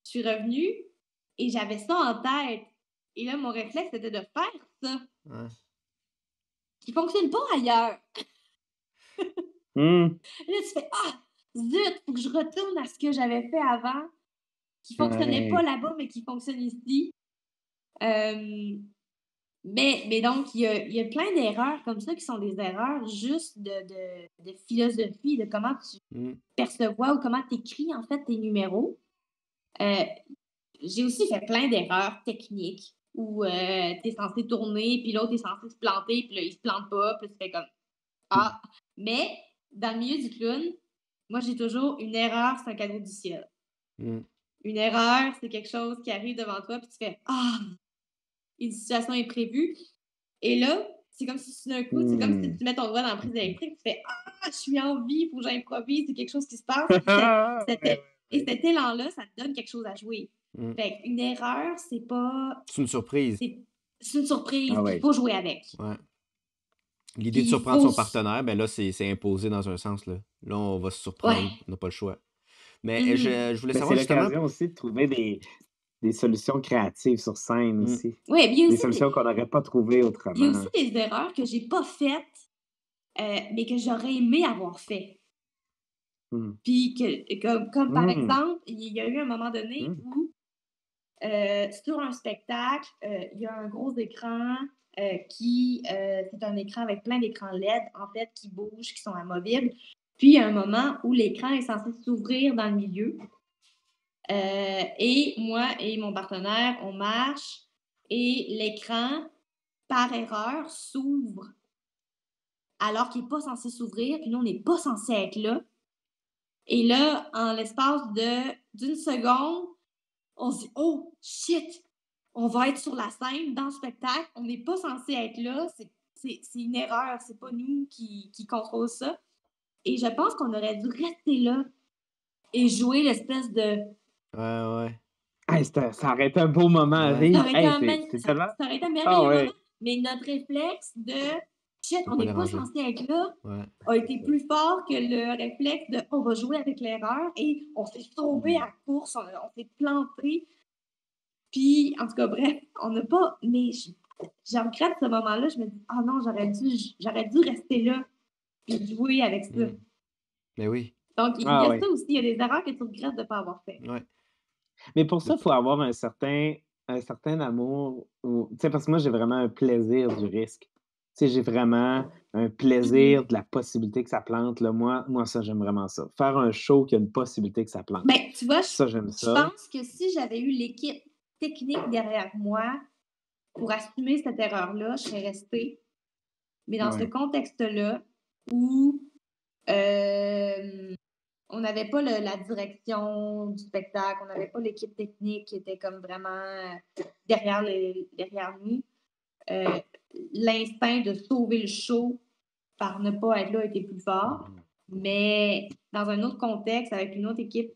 je suis revenue et j'avais ça en tête. Et là, mon réflexe, c'était de faire ça, Ouais. qui fonctionne pas ailleurs. Hmm. Et là, tu fais Ah, zut, faut que je retourne à ce que j'avais fait avant, qui fonctionnait pas Ouais. là-bas, mais qui fonctionne ici. Euh, mais donc, il y a plein d'erreurs comme ça qui sont des erreurs juste de philosophie, de comment tu Hmm. perçois ou comment tu écris en fait tes numéros. J'ai aussi fait plein d'erreurs techniques où tu es censé tourner, puis l'autre est censé se planter, puis là, il se plante pas, puis tu fais comme Ah. Mais dans le milieu du clown, moi, j'ai toujours une erreur, c'est un cadeau du ciel. Hmm. Une erreur, c'est quelque chose qui arrive devant toi, puis tu fais Ah, une situation imprévue. Et là, c'est comme si d'un coup, c'est comme si Hmm. tu mets ton doigt dans la prise électrique, tu fais Ah, je suis en vie, il faut que j'improvise, c'est quelque chose qui se passe. Ouais, Et cet élan-là, ça te donne quelque chose à jouer. Hmm. Fait qu'une erreur, c'est pas. C'est une surprise. C'est une surprise, Ah puis il ouais. faut jouer avec. Ouais. L'idée de Puis il surprendre faut. son partenaire, ben là, c'est imposé dans un sens, là. Là, on va se surprendre, Ouais. on n'a pas le choix. Mais Mhm. je voulais Ben, c'est savoir justement. l'occasion aussi de trouver des solutions créatives sur scène Hmm. aussi. Ouais, puis il y a Des aussi solutions qu'on n'aurait pas trouvées il y a autrement. aussi des erreurs que j'ai pas faites, mais que j'aurais aimé avoir fait. Hmm. Puis comme par Hmm. exemple, il y a eu un moment donné Hmm. où sur un spectacle, il y a un gros écran c'est un écran avec plein d'écrans LED, en fait, qui bougent, qui sont amovibles. Puis, il y a un moment où l'écran est censé s'ouvrir dans le milieu. Et moi et mon partenaire, on marche et l'écran, par erreur, s'ouvre alors qu'il n'est pas censé s'ouvrir. Puis nous, on n'est pas censé être là. Et là, en l'espace d'une seconde, on se dit Oh shit! On va être sur la scène dans le spectacle. On n'est pas censé être là. C'est une erreur. C'est pas nous qui contrôle ça. Et je pense qu'on aurait dû rester là et jouer l'espèce de. Ouais. Hey, ça aurait été un beau moment à Ouais. Ça vivre. aurait été Hey, un, c'est tellement. ça aurait été un Ah merveilleux moment. ouais. Mais notre réflexe de shit, Faut on pas n'est pas déranger. censé être là Ouais. a été plus fort que le réflexe de on va jouer avec l'erreur et on s'est sauvé à la course, on s'est planté. Puis, en tout cas, bref, on n'a pas. Mais je regrette ce moment-là. Je me dis, ah non, j'aurais dû rester là et jouer avec ça. Hmm. Mais oui. Donc, il y Ah a ouais. ça aussi. Il y a des erreurs que tu regrettes de ne pas avoir fait. Ouais. Mais pour De ça, il faut avoir un certain amour. Tu sais, parce que moi, j'ai vraiment un plaisir du risque. Tu sais, j'ai vraiment un plaisir Mhm. de la possibilité que ça plante. Là. Moi, ça, j'aime vraiment ça. Faire un show qui a une possibilité que ça plante. Ben, tu vois, Ça, j'aime je ça. pense que si j'avais eu l'équipe technique derrière moi pour assumer cette erreur-là, je serais restée. Mais dans ce Ouais. contexte-là, où on n'avait pas la direction du spectacle, on n'avait pas l'équipe technique qui était comme vraiment derrière nous. L'instinct de sauver le show par ne pas être là était plus fort. Mais dans un autre contexte, avec une autre équipe,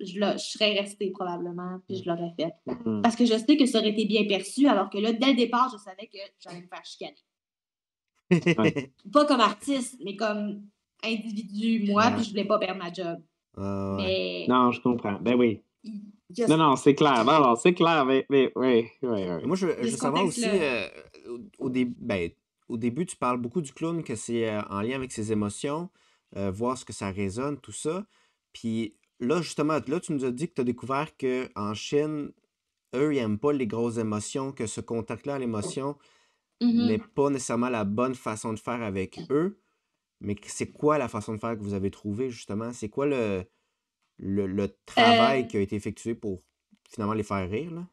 je serais restée probablement, puis je l'aurais fait. Mhm. Parce que je sais que ça aurait été bien perçu, alors que là, dès le départ, je savais que j'allais me faire chicaner. Ouais. Pas comme artiste, mais comme individu, moi, Ouais. puis je voulais pas perdre ma job. Ouais. Mais Non, je comprends. Ben oui. il y a, Non, c'est clair. Non, c'est clair. Mais oui. Moi, je il y a veux ce savoir aussi, contexte-là. au début, tu parles beaucoup du clown, que c'est en lien avec ses émotions, voir ce que ça résonne, tout ça. Puis là, justement, là, tu nous as dit que tu as découvert qu'en Chine, eux, ils n'aiment pas les grosses émotions, que ce contact-là à l'émotion n'est Mhm. pas nécessairement la bonne façon de faire avec eux. Mais c'est quoi la façon de faire que vous avez trouvée, justement? C'est quoi le Euh, travail qui a été effectué pour finalement les faire rire, là?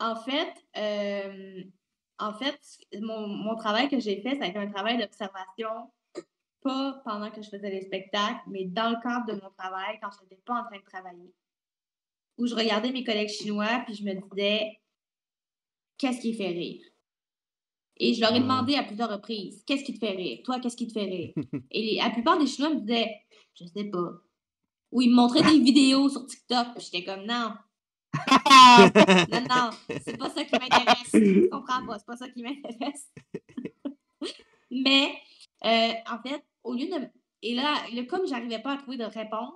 en fait, euh, en fait, mon travail que j'ai fait, ça a été un travail d'observation, pas pendant que je faisais les spectacles, mais dans le cadre de mon travail, quand je n'étais pas en train de travailler, où je regardais mes collègues chinois, puis je me disais, qu'est-ce qui fait rire? Et je leur ai Ah. demandé à plusieurs reprises, qu'est-ce qui te fait rire? Toi, qu'est-ce qui te fait rire? Et la plupart des Chinois me disaient, je sais pas. Ou ils me montraient des vidéos sur TikTok, puis j'étais comme, non, non, non, c'est pas ça qui m'intéresse. Tu comprends pas, c'est pas ça qui m'intéresse. Mais, en fait, au lieu de. Et là, comme j'arrivais pas à trouver de réponse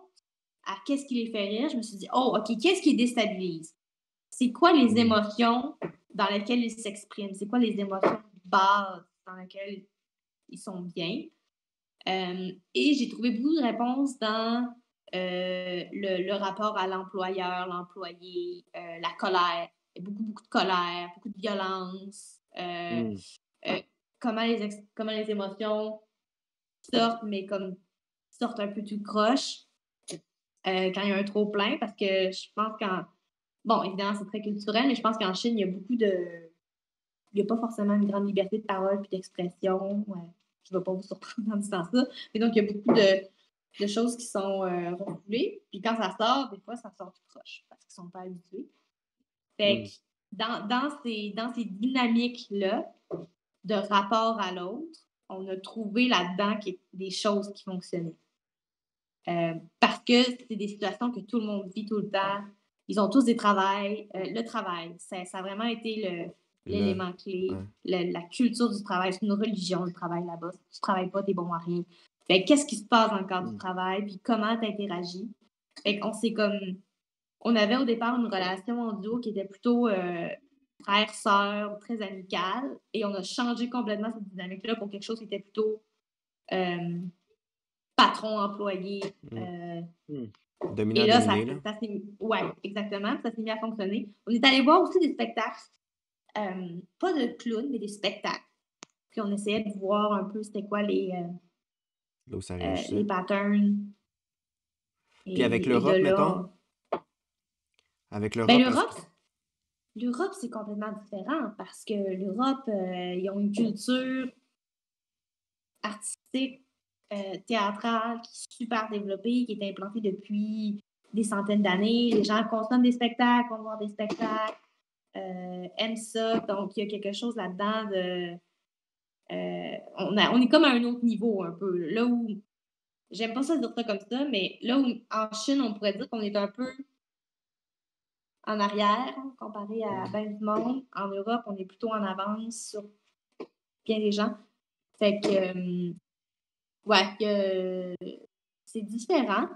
à qu'est-ce qui les fait rire, je me suis dit, oh, OK, qu'est-ce qui les déstabilise? C'est quoi les Hmm. émotions dans lesquelles ils s'expriment? C'est quoi les émotions de base dans lesquelles ils sont bien? Et j'ai trouvé beaucoup de réponses dans le rapport à l'employeur, l'employé, la colère. Il y a beaucoup, beaucoup de colère, beaucoup de violence. Hmm. Euh, comment les émotions sortent, mais comme sortent un peu tout croche quand il y a un trop plein, parce que je pense qu'en. Bon, évidemment, c'est très culturel, mais je pense qu'en Chine, il y a beaucoup de. Il n'y a pas forcément une grande liberté de parole puis d'expression. Je ne vais pas vous surprendre en disant ça. Mais donc, il y a beaucoup de choses qui sont refoulées. Puis quand ça sort, des fois, ça sort tout croche parce qu'ils ne sont pas habitués. Fait Hmm. que dans ces dynamiques-là, de rapport à l'autre, on a trouvé là-dedans des choses qui fonctionnaient. Parce que c'est des situations que tout le monde vit tout le temps. Ils ont tous des travails. Le travail, ça a vraiment été Le. l'élément clé. Ouais. La culture du travail, c'est une religion, le travail là-bas. Si tu ne travailles pas, t'es bon à rien. Fait qu'est-ce qui se passe dans le cadre du travail, puis comment tu interagis. Fait qu'on s'est comme. On avait au départ une relation en duo qui était plutôt frère-sœur, très amicale, et on a changé complètement cette dynamique-là pour quelque chose qui était plutôt patron-employé. Hmm. Et Dominant, là, dominé, là. ouais, exactement, ça s'est mis à fonctionner. On est allé voir aussi des spectacles, pas de clowns, mais des spectacles. Puis on essayait de voir un peu c'était quoi Là où ça les réagissait. patterns. Puis avec Et de l'Europe, mettons. là. Avec Ben, l'Europe, est-ce que. l'Europe, c'est complètement différent parce que l'Europe, ils ont une culture artistique, théâtrale qui est super développée, qui est implantée depuis des centaines d'années. Les gens consomment des spectacles, vont voir des spectacles, aiment ça. Donc, il y a quelque chose là-dedans de. On est comme à un autre niveau un peu. Là où. J'aime pas ça dire ça comme ça, mais là où en Chine, on pourrait dire qu'on est un peu en arrière comparé à ben du monde. En Europe, on est plutôt en avance sur bien des gens. Fait que, ouais, c'est différent.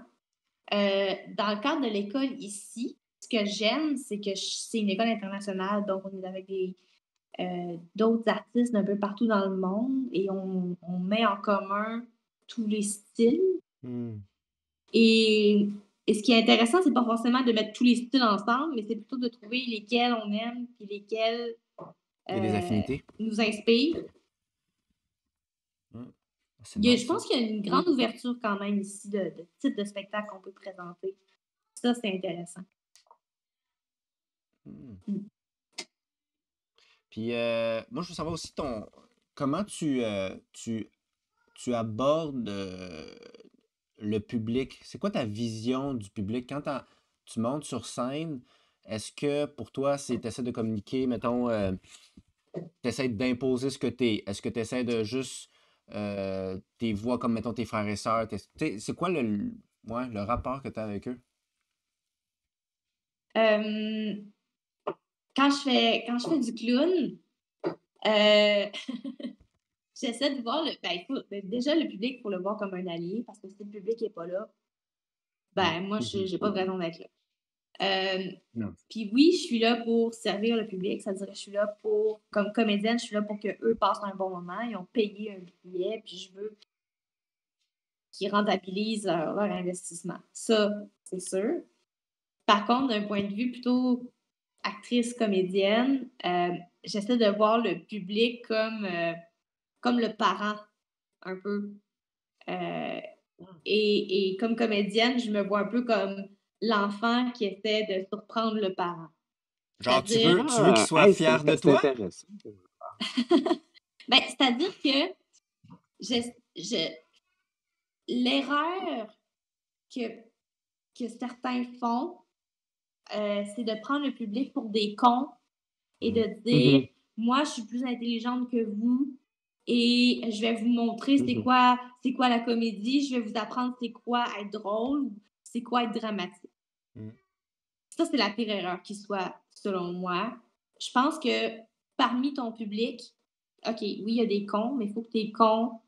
Dans le cadre de l'école ici, ce que j'aime, c'est que c'est une école internationale, donc on est avec d'autres artistes d'un peu partout dans le monde et on met en commun tous les styles. Hmm. Et, et ce qui est intéressant, c'est pas forcément de mettre tous les styles ensemble, mais c'est plutôt de trouver lesquels on aime et lesquels Il y a des affinités. nous inspirent. Hmm. C'est nice, Je ça. pense qu'il y a une grande ouverture quand même ici de types de spectacles qu'on peut présenter. Ça, c'est intéressant. Hmm. Mm. Puis moi, je veux savoir aussi comment tu abordes le public. C'est quoi ta vision du public? Quand tu montes sur scène, est-ce que pour toi, tu essaies de communiquer, mettons, tu essaies d'imposer ce que tu es? Est-ce que tu essaies de juste tes voix comme, mettons, tes frères et sœurs? C'est quoi ouais, le rapport que tu as avec eux? Euh, quand je fais du clown, euh, j'essaie de voir déjà le public, il faut le voir comme un allié parce que si le public n'est pas là, Hmm. ben moi, Mhm. j'ai pas de raison d'être là. Non. Puis oui, je suis là pour servir le public, c'est-à-dire que je suis là comme comédienne, je suis là pour qu'eux passent un bon moment. Ils ont payé un billet, puis je veux qu'ils rentabilisent leur investissement. Ça, c'est sûr. Par contre, d'un point de vue plutôt actrice, comédienne, j'essaie de voir le public comme le parent, un peu. Euh, et comme comédienne, je me vois un peu comme l'enfant qui essaie de surprendre le parent. Genre, C'est-à-dire, tu veux qu'il Ah! soit Hey, fier de c'est toi? intéressant. c'est-à-dire que je- je- l'erreur que, que certains font, c'est de prendre le public pour des cons et de dire, Mhm, moi, je suis plus intelligente que vous et je vais vous montrer mhm. c'est quoi la comédie, je vais vous apprendre c'est quoi être drôle, ou c'est quoi être dramatique. Mm. Ça, c'est la pire erreur qui soit, selon moi. Je pense que parmi ton public, OK, oui, il y a des cons, mais il faut que tes cons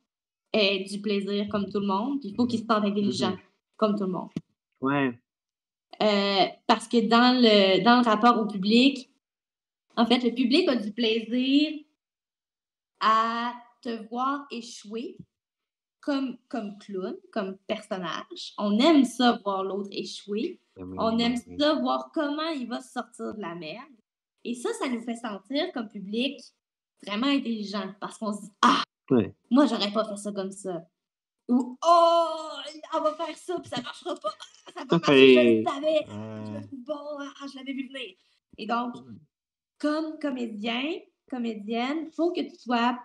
aient du plaisir comme tout le monde, puis il faut qu'ils se sentent intelligents Mhm. comme tout le monde. Ouais. Parce que dans le rapport au public, en fait, le public a du plaisir à te voir échouer comme clown, comme personnage. On aime ça voir l'autre échouer. Ah oui, On aime oui. ça voir comment il va se sortir de la merde. Et ça nous fait sentir comme public vraiment intelligent parce qu'on se dit ah, Ouais. moi j'aurais pas fait ça comme ça. Ou oh, on va faire ça puis ça marchera pas. Ah, ça va marcher, je le Hey. savais. Je me Ouais. trouve bon, ah, je l'avais vu venir. Et donc, comme comédien, comédienne, il faut que tu sois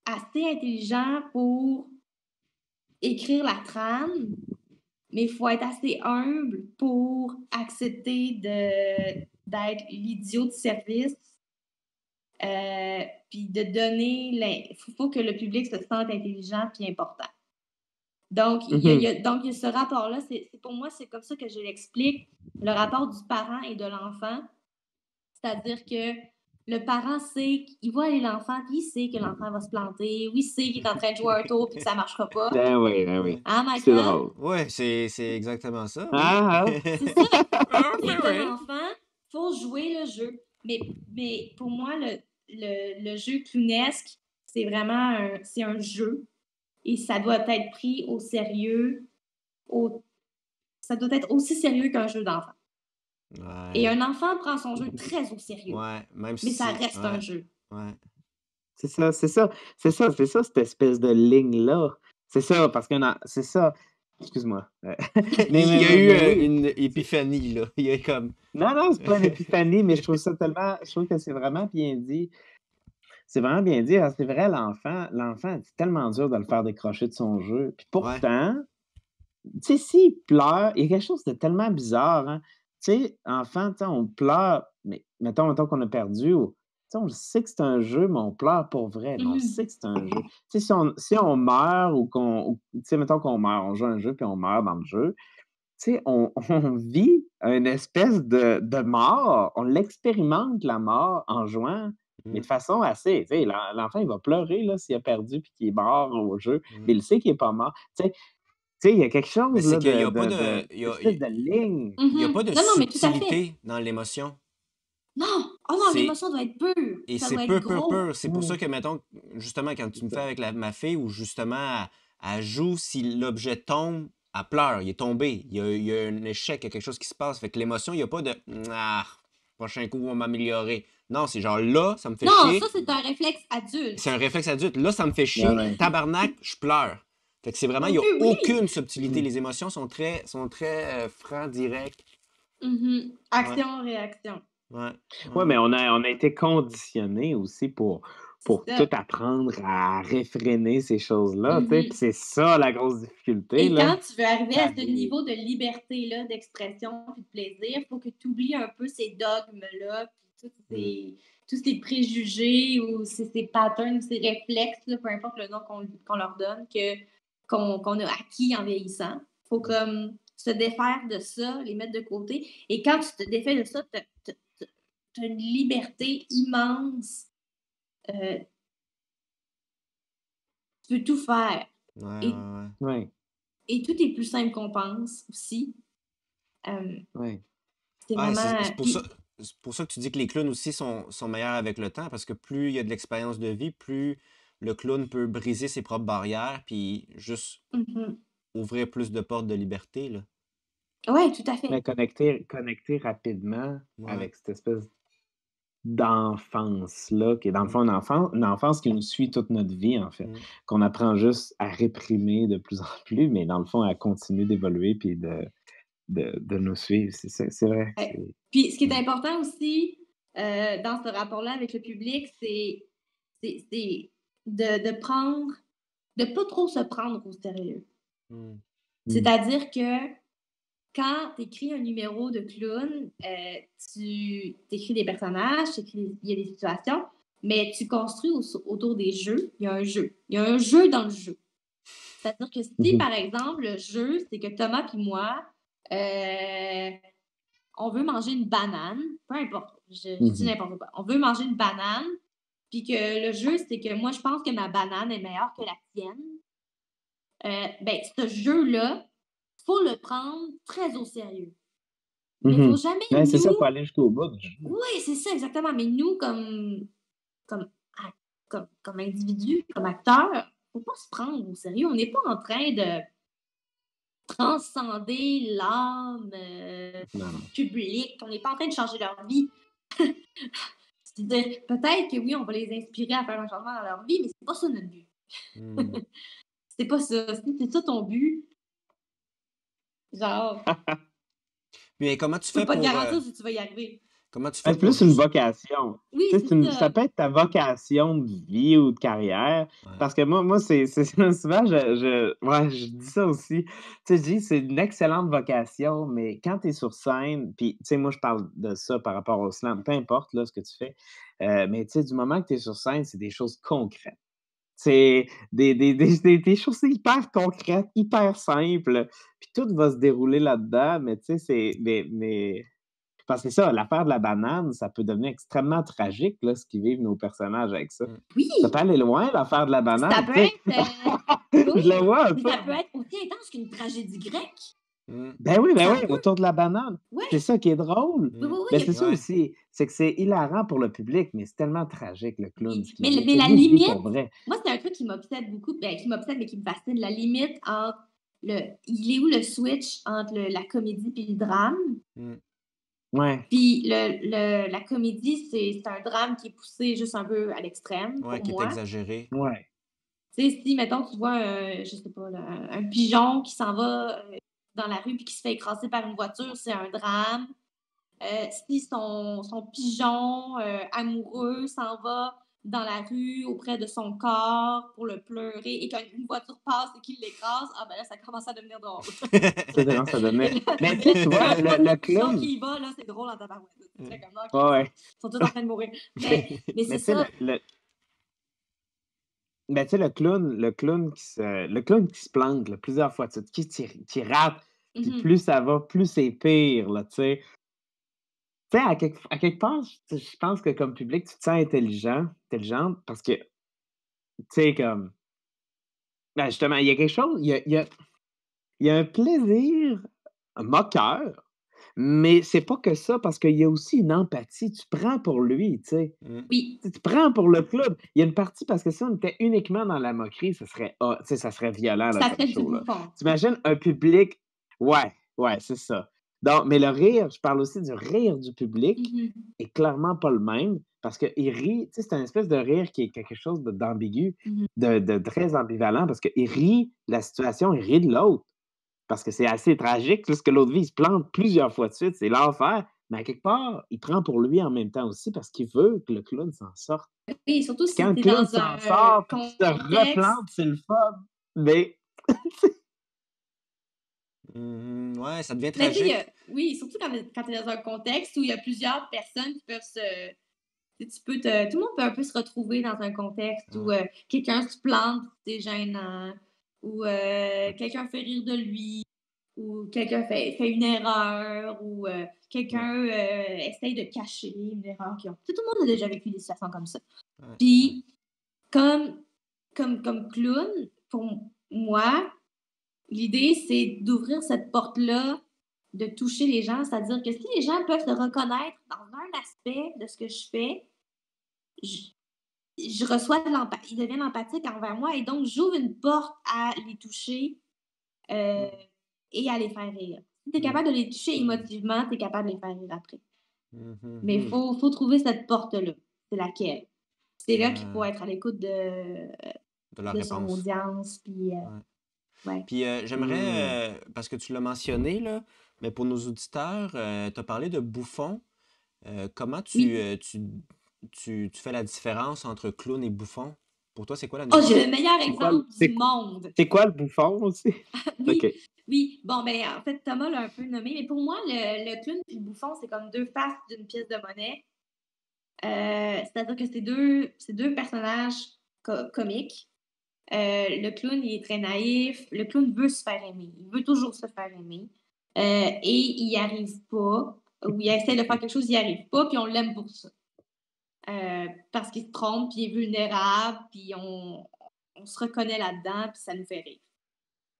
assez intelligent pour écrire la trame, mais il faut être assez humble pour accepter d'être l'idiot de service, puis de donner... Il faut que le public se sente intelligent puis important. Donc, il y Mhm. a, donc, il y a ce rapport-là. Pour moi, c'est comme ça que je l'explique, le rapport du parent et de l'enfant. C'est-à-dire que le parent sait qu'il va aller l'enfant, puis il sait que l'enfant va se planter, oui, il sait qu'il est en train de jouer un tour, puis que ça ne marchera pas. Ben oui, ben oui. Ouais. Hein, C'est Michael? drôle. Ouais, c'est exactement ça, oui. Ah, ah. C'est ça. Ah, Et c'est comme vrai. enfant, il faut jouer le jeu. Mais pour moi, le jeu clownesque, c'est vraiment c'est un jeu. Et ça doit être pris au sérieux. Ça doit être aussi sérieux qu'un jeu d'enfant. Et Ouais. un enfant prend son jeu très au sérieux. Ouais, même Mais ça si. reste un Ouais, jeu. ouais. C'est ça, c'est ça, c'est ça, c'est ça, cette espèce de ligne-là. C'est ça, parce que c'est ça. Excuse-moi. Il y a eu Mais oui. une épiphanie, là. Il y a comme. Non, c'est pas une épiphanie, mais je trouve que c'est vraiment bien dit. C'est vraiment bien dit. Hein, c'est vrai, l'enfant, c'est tellement dur de le faire décrocher de son jeu. Puis Ouais. pourtant, tu sais, s'il pleure, il y a quelque chose de tellement bizarre, hein. Tu sais, enfant, tu sais, on pleure, mais mettons qu'on a perdu, ou, tu sais, on le sait que c'est un jeu, mais on pleure pour vrai, mais on le sait que c'est un jeu. Tu sais, si on meurt tu sais, mettons qu'on meurt, on joue un jeu puis on meurt dans le jeu, tu sais, on vit une espèce de mort, on l'expérimente, la mort, en jouant, mais de Mm, façon assez, tu sais, l'enfant, il va pleurer, là, s'il a perdu puis qu'il est mort au jeu, mm. mais il sait qu'il est pas mort. Tu sais, il y a quelque Mais chose c'est là qu'il n'y de a pas de de. de espèce de ligne. Il y a pas de Non, non, mais tout à fait. subtilité dans l'émotion. Non! Oh non, C'est. l'émotion doit être pure. Et Ça c'est doit être gros. pur. C'est pour ça Mmh, que, mettons, justement, quand tu c'est me fais ça. avec ma fille, où justement, elle joue, si l'objet tombe, elle pleure, il est tombé. Il y a un échec, il y a quelque chose qui se passe. Fait que l'émotion, il n'y a pas de ah, prochain coup, on va m'améliorer. Non, c'est genre là, ça me fait Non, chier. ça, c'est un réflexe adulte. C'est un réflexe adulte. Là, ça me fait Ouais, chier. ouais. Tabarnak, je pleure. Fait que c'est vraiment, il n'y a Oui, oui. aucune subtilité. Mmh. Les émotions sont très francs, directs. Mhm. Ouais, Action-réaction. ouais, Ouais, ouais. mais on a été conditionnés aussi pour C'est tout ça. apprendre à réfréner ces choses-là, tu sais? Puis Mhm. c'est ça la grosse difficulté, Et là. quand tu veux arriver à ce D'aller niveau de liberté-là, d'expression et de plaisir, il faut que tu oublies un peu ces dogmes-là, puis Mm. tous ces préjugés ou ces patterns, ces réflexes, là, peu importe le nom qu'on leur donne, qu'on a acquis en vieillissant. Il faut comme se défaire de ça, les mettre de côté. Et quand tu te défais de ça, tu as une liberté immense. Euh, Tu peux tout faire. Ouais, ouais, Et, ouais. Ouais, et tout est plus simple qu'on pense aussi. Euh, ouais. c'est Ouais, vraiment. c'est pour ça que tu dis que les clowns aussi sont meilleurs avec le temps, parce que plus il y a de l'expérience de vie, plus le clown peut briser ses propres barrières, puis juste Mhm. ouvrir plus de portes de liberté, là. Ouais, tout à fait. Mais connecter rapidement Ouais. avec cette espèce d'enfance-là, qui est dans le fond une enfance qui nous suit toute notre vie, en fait, Mm. qu'on apprend juste à réprimer de plus en plus, mais dans le fond, elle continue d'évoluer puis de nous suivre. C'est vrai. Ouais. Puis ce qui est important aussi, dans ce rapport-là avec le public, c'est de prendre de pas trop se prendre au sérieux. Mm. C'est-à-dire que quand tu écris un numéro de clown, tu écris des personnages, il y a des situations, mais tu construis autour des jeux. Il y a un jeu. Il y a un jeu dans le jeu. C'est-à-dire que si, par exemple, le jeu, c'est que Thomas et moi, on veut manger une banane, peu importe, je dis n'importe quoi. On veut manger une banane, puis que le jeu, c'est que moi, je pense que ma banane est meilleure que la tienne. Ben, ce jeu-là, il faut le prendre très au sérieux. Mais il ne faut jamais, Ouais, c'est ça, nous... faut aller jusqu'au bout du jeu. Oui, c'est ça, exactement. Mais nous, comme, comme individus, comme acteurs, il ne faut pas se prendre au sérieux. On n'est pas en train de transcender l'âme Non, non. publique. On n'est pas en train de changer leur vie. C'est-à-dire, peut-être que oui, on va les inspirer à faire un changement dans leur vie, mais c'est pas ça notre but. C'est pas ça. Si c'est ça ton but, genre, Mais comment tu je peux fais pas te pour garantir si tu vas y arriver. comment tu fais C'est pour plus une juste vocation. Oui, Tu sais, c'est ça ça. peut être ta vocation de vie ou de carrière. Ouais. Parce que moi c'est souvent, ouais, je dis ça aussi. Tu sais, je dis, c'est une excellente vocation, mais quand tu es sur scène, puis, tu sais, moi, je parle de ça par rapport au slam, peu importe, là, ce que tu fais, mais, tu sais, du moment que tu es sur scène, c'est des choses concrètes. C'est des choses hyper concrètes, hyper simples, puis tout va se dérouler là-dedans, mais, tu sais, mais parce que c'est ça, l'affaire de la banane, ça peut devenir extrêmement tragique, là, ce qu'ils vivent nos personnages avec ça. Oui, Ça peut aller loin, l'affaire de la ça banane, peut tu sais. être... Je oui, le vois un mais peu. ça peut être aussi intense qu'une tragédie grecque. Ben oui, Ça peut. autour de la banane. Ouais. C'est ça qui est drôle. Oui, oui, Ben, oui. c'est ça Ouais. aussi, c'est que c'est hilarant pour le public, mais c'est tellement tragique, le clown, ce qu'il Mais, vit. mais Tu sais, la lui, il vit limite, pour vrai. moi, c'est un truc qui m'obsède beaucoup, ben, qui m'obsède, mais qui me fascine. La limite entre il est où le switch entre la comédie et le drame? Ouais. Puis la comédie, c'est un drame qui est poussé juste un peu à l'extrême, Ouais, pour qui est moi. exagéré. Ouais. Tu sais, si, mettons, tu vois, je sais pas, là, un pigeon qui s'en va dans la rue puis qui se fait écraser par une voiture, c'est un drame. Si son pigeon amoureux s'en va dans la rue auprès de son corps pour le pleurer et qu'une voiture passe et qu'il l'écrase, ah ben là, ça commence à devenir drôle. Ça commence à devenir. Mais tu Mais sais, tu vois, le pigeon clown. qui y va, là, c'est drôle en tabarouette. C'est très comme, OK, Ouais. ils sont tous en train de mourir. Mais Mais c'est tu sais, ça. ben, tu sais, le clown qui se plante là, plusieurs fois de suite, qui rate, puis Mhm. plus ça va, plus c'est pire, là, tu sais. Tu sais, à quelque part, je pense que comme public, tu te sens intelligente parce que, tu sais, comme, ben, justement, il y a quelque chose, il y a un plaisir moqueur, mais c'est pas que ça, parce qu'il y a aussi une empathie. Tu prends pour lui, tu sais. Oui. Tu prends pour le club. Il y a une partie parce que si on était uniquement dans la moquerie, ça serait tu sais, ça serait violent, là, Ça comme fait du show, là. bouffon. Tu un public ouais, c'est ça. Donc mais le rire, je parle aussi du rire du public Mhm. est clairement pas le même parce qu'il rit, tu sais, c'est un espèce de rire qui est quelque chose d'ambigu, Mhm. de très ambivalent parce qu'il rit de la situation, il rit de l'autre. Parce que c'est assez tragique, là, ce que l'autre vit, il se plante plusieurs fois de suite, c'est l'enfer, mais à quelque part, il prend pour lui en même temps aussi parce qu'il veut que le clown s'en sorte. Oui, surtout Puis si quand le tu es clown dans s'en un sort, puis qu'il se contexte. replante, c'est le fun, mais Ouais, ça devient Mais tu sais, tragique. oui, surtout quand tu es dans un contexte où il y a plusieurs personnes qui peuvent tout le monde peut un peu se retrouver dans un contexte où Ouais. quelqu'un se plante, c'est gênant, ou quelqu'un fait rire de lui, ou quelqu'un fait une erreur, ou quelqu'un essaye de cacher une erreur qu'ils ont. Tu sais, tout le monde a déjà vécu des situations comme ça. Ouais. Puis, comme clown, pour moi, l'idée, c'est d'ouvrir cette porte-là, de toucher les gens, c'est-à-dire que si les gens peuvent se reconnaître dans un aspect de ce que je fais, je, je reçois de l'empathie, ils deviennent empathiques envers moi et donc j'ouvre une porte à les toucher euh, et à les faire rire. Si tu es capable de les toucher émotivement, tu es capable de les faire rire après. Mais il faut trouver cette porte-là. C'est laquelle? C'est là qu'il faut être à l'écoute De la de son réponse. audience. Puis, Ouais. ouais. Puis j'aimerais, parce que tu l'as mentionné, là, Mais pour nos auditeurs, tu as parlé de bouffon. Comment Oui. tu fais la différence entre clown et bouffon? Pour toi, c'est quoi la Oh, j'ai nuance? le meilleur C'est quoi, exemple du monde. c'est quoi le bouffon aussi? Oui, OK. oui. Bon, ben, en fait, Thomas l'a un peu nommé, mais pour moi, le clown et le bouffon, c'est comme deux faces d'une pièce de monnaie. C'est-à-dire que c'est deux personnages comiques. Le clown, il est très naïf. Le clown veut se faire aimer. Il veut toujours se faire aimer. Et il n'y arrive pas. Ou il essaie de faire quelque chose, il n'y arrive pas, puis on l'aime pour ça. Parce qu'il se trompe, puis il est vulnérable, puis on se reconnaît là-dedans, puis ça nous fait rire.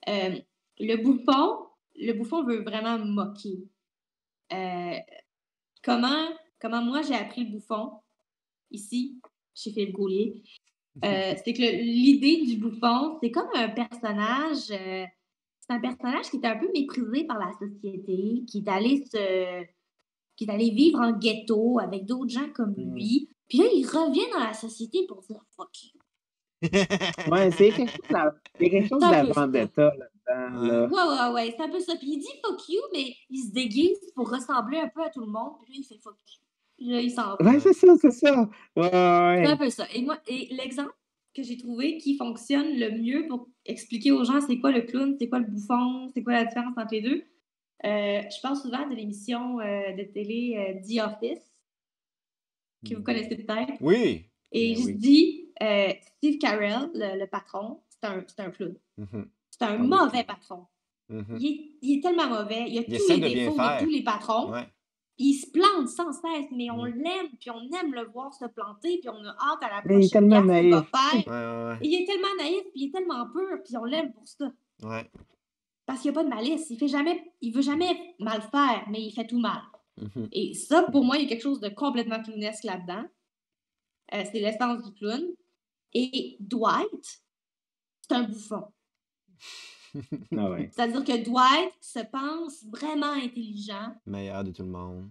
Euh, le bouffon, le bouffon veut vraiment moquer. Euh, comment moi j'ai appris le bouffon ici, chez Philippe Gaulier, c'est que l'idée du bouffon, c'est comme un personnage, c'est un personnage qui est un peu méprisé par la société, qui est allé vivre en ghetto avec d'autres gens comme Hmm. lui. Puis là, il revient dans la société pour dire fuck you. Ouais, il y a quelque chose C'est de un la peu ça. vendetta là-dedans, Ouais. là. Ouais, c'est un peu ça. Puis il dit fuck you, mais il se déguise pour ressembler un peu à tout le monde. Puis là, il fait fuck you. Puis là, il s'en va. Ouais, c'est ça, c'est ça. Ouais, C'est un ouais. peu ça. Et l'exemple que j'ai trouvé qui fonctionne le mieux pour expliquer aux gens c'est quoi le clown, c'est quoi le bouffon, c'est quoi la différence entre les deux, je parle souvent de l'émission de télé The Office, que vous connaissez peut-être. Oui. Et Ben je oui. dis, Steve Carell, le patron, c'est un clown. Mhm. C'est un Ah oui. mauvais patron. Mhm. Il est tellement mauvais. Il a Il tous essaie les de bien défauts de tous faire. les patrons. Ouais. Il se plante sans cesse, mais on Mm. l'aime, puis on aime le voir se planter, puis on a hâte à la Mais il est prochaine tellement gaffe qu'il va naïf. faire. Ouais. Et il est tellement naïf, puis il est tellement pur, puis on l'aime pour ça. Ouais. Parce qu'il n'y a pas de malice. Il veut jamais mal faire, mais il fait tout mal. Mhm. Et ça, pour moi, il y a quelque chose de complètement clownesque là-dedans. C'est l'essence du clown. Et Dwight, c'est un bouffon. Ah ouais. C'est-à-dire que Dwight se pense vraiment intelligent Meilleur de tout le monde.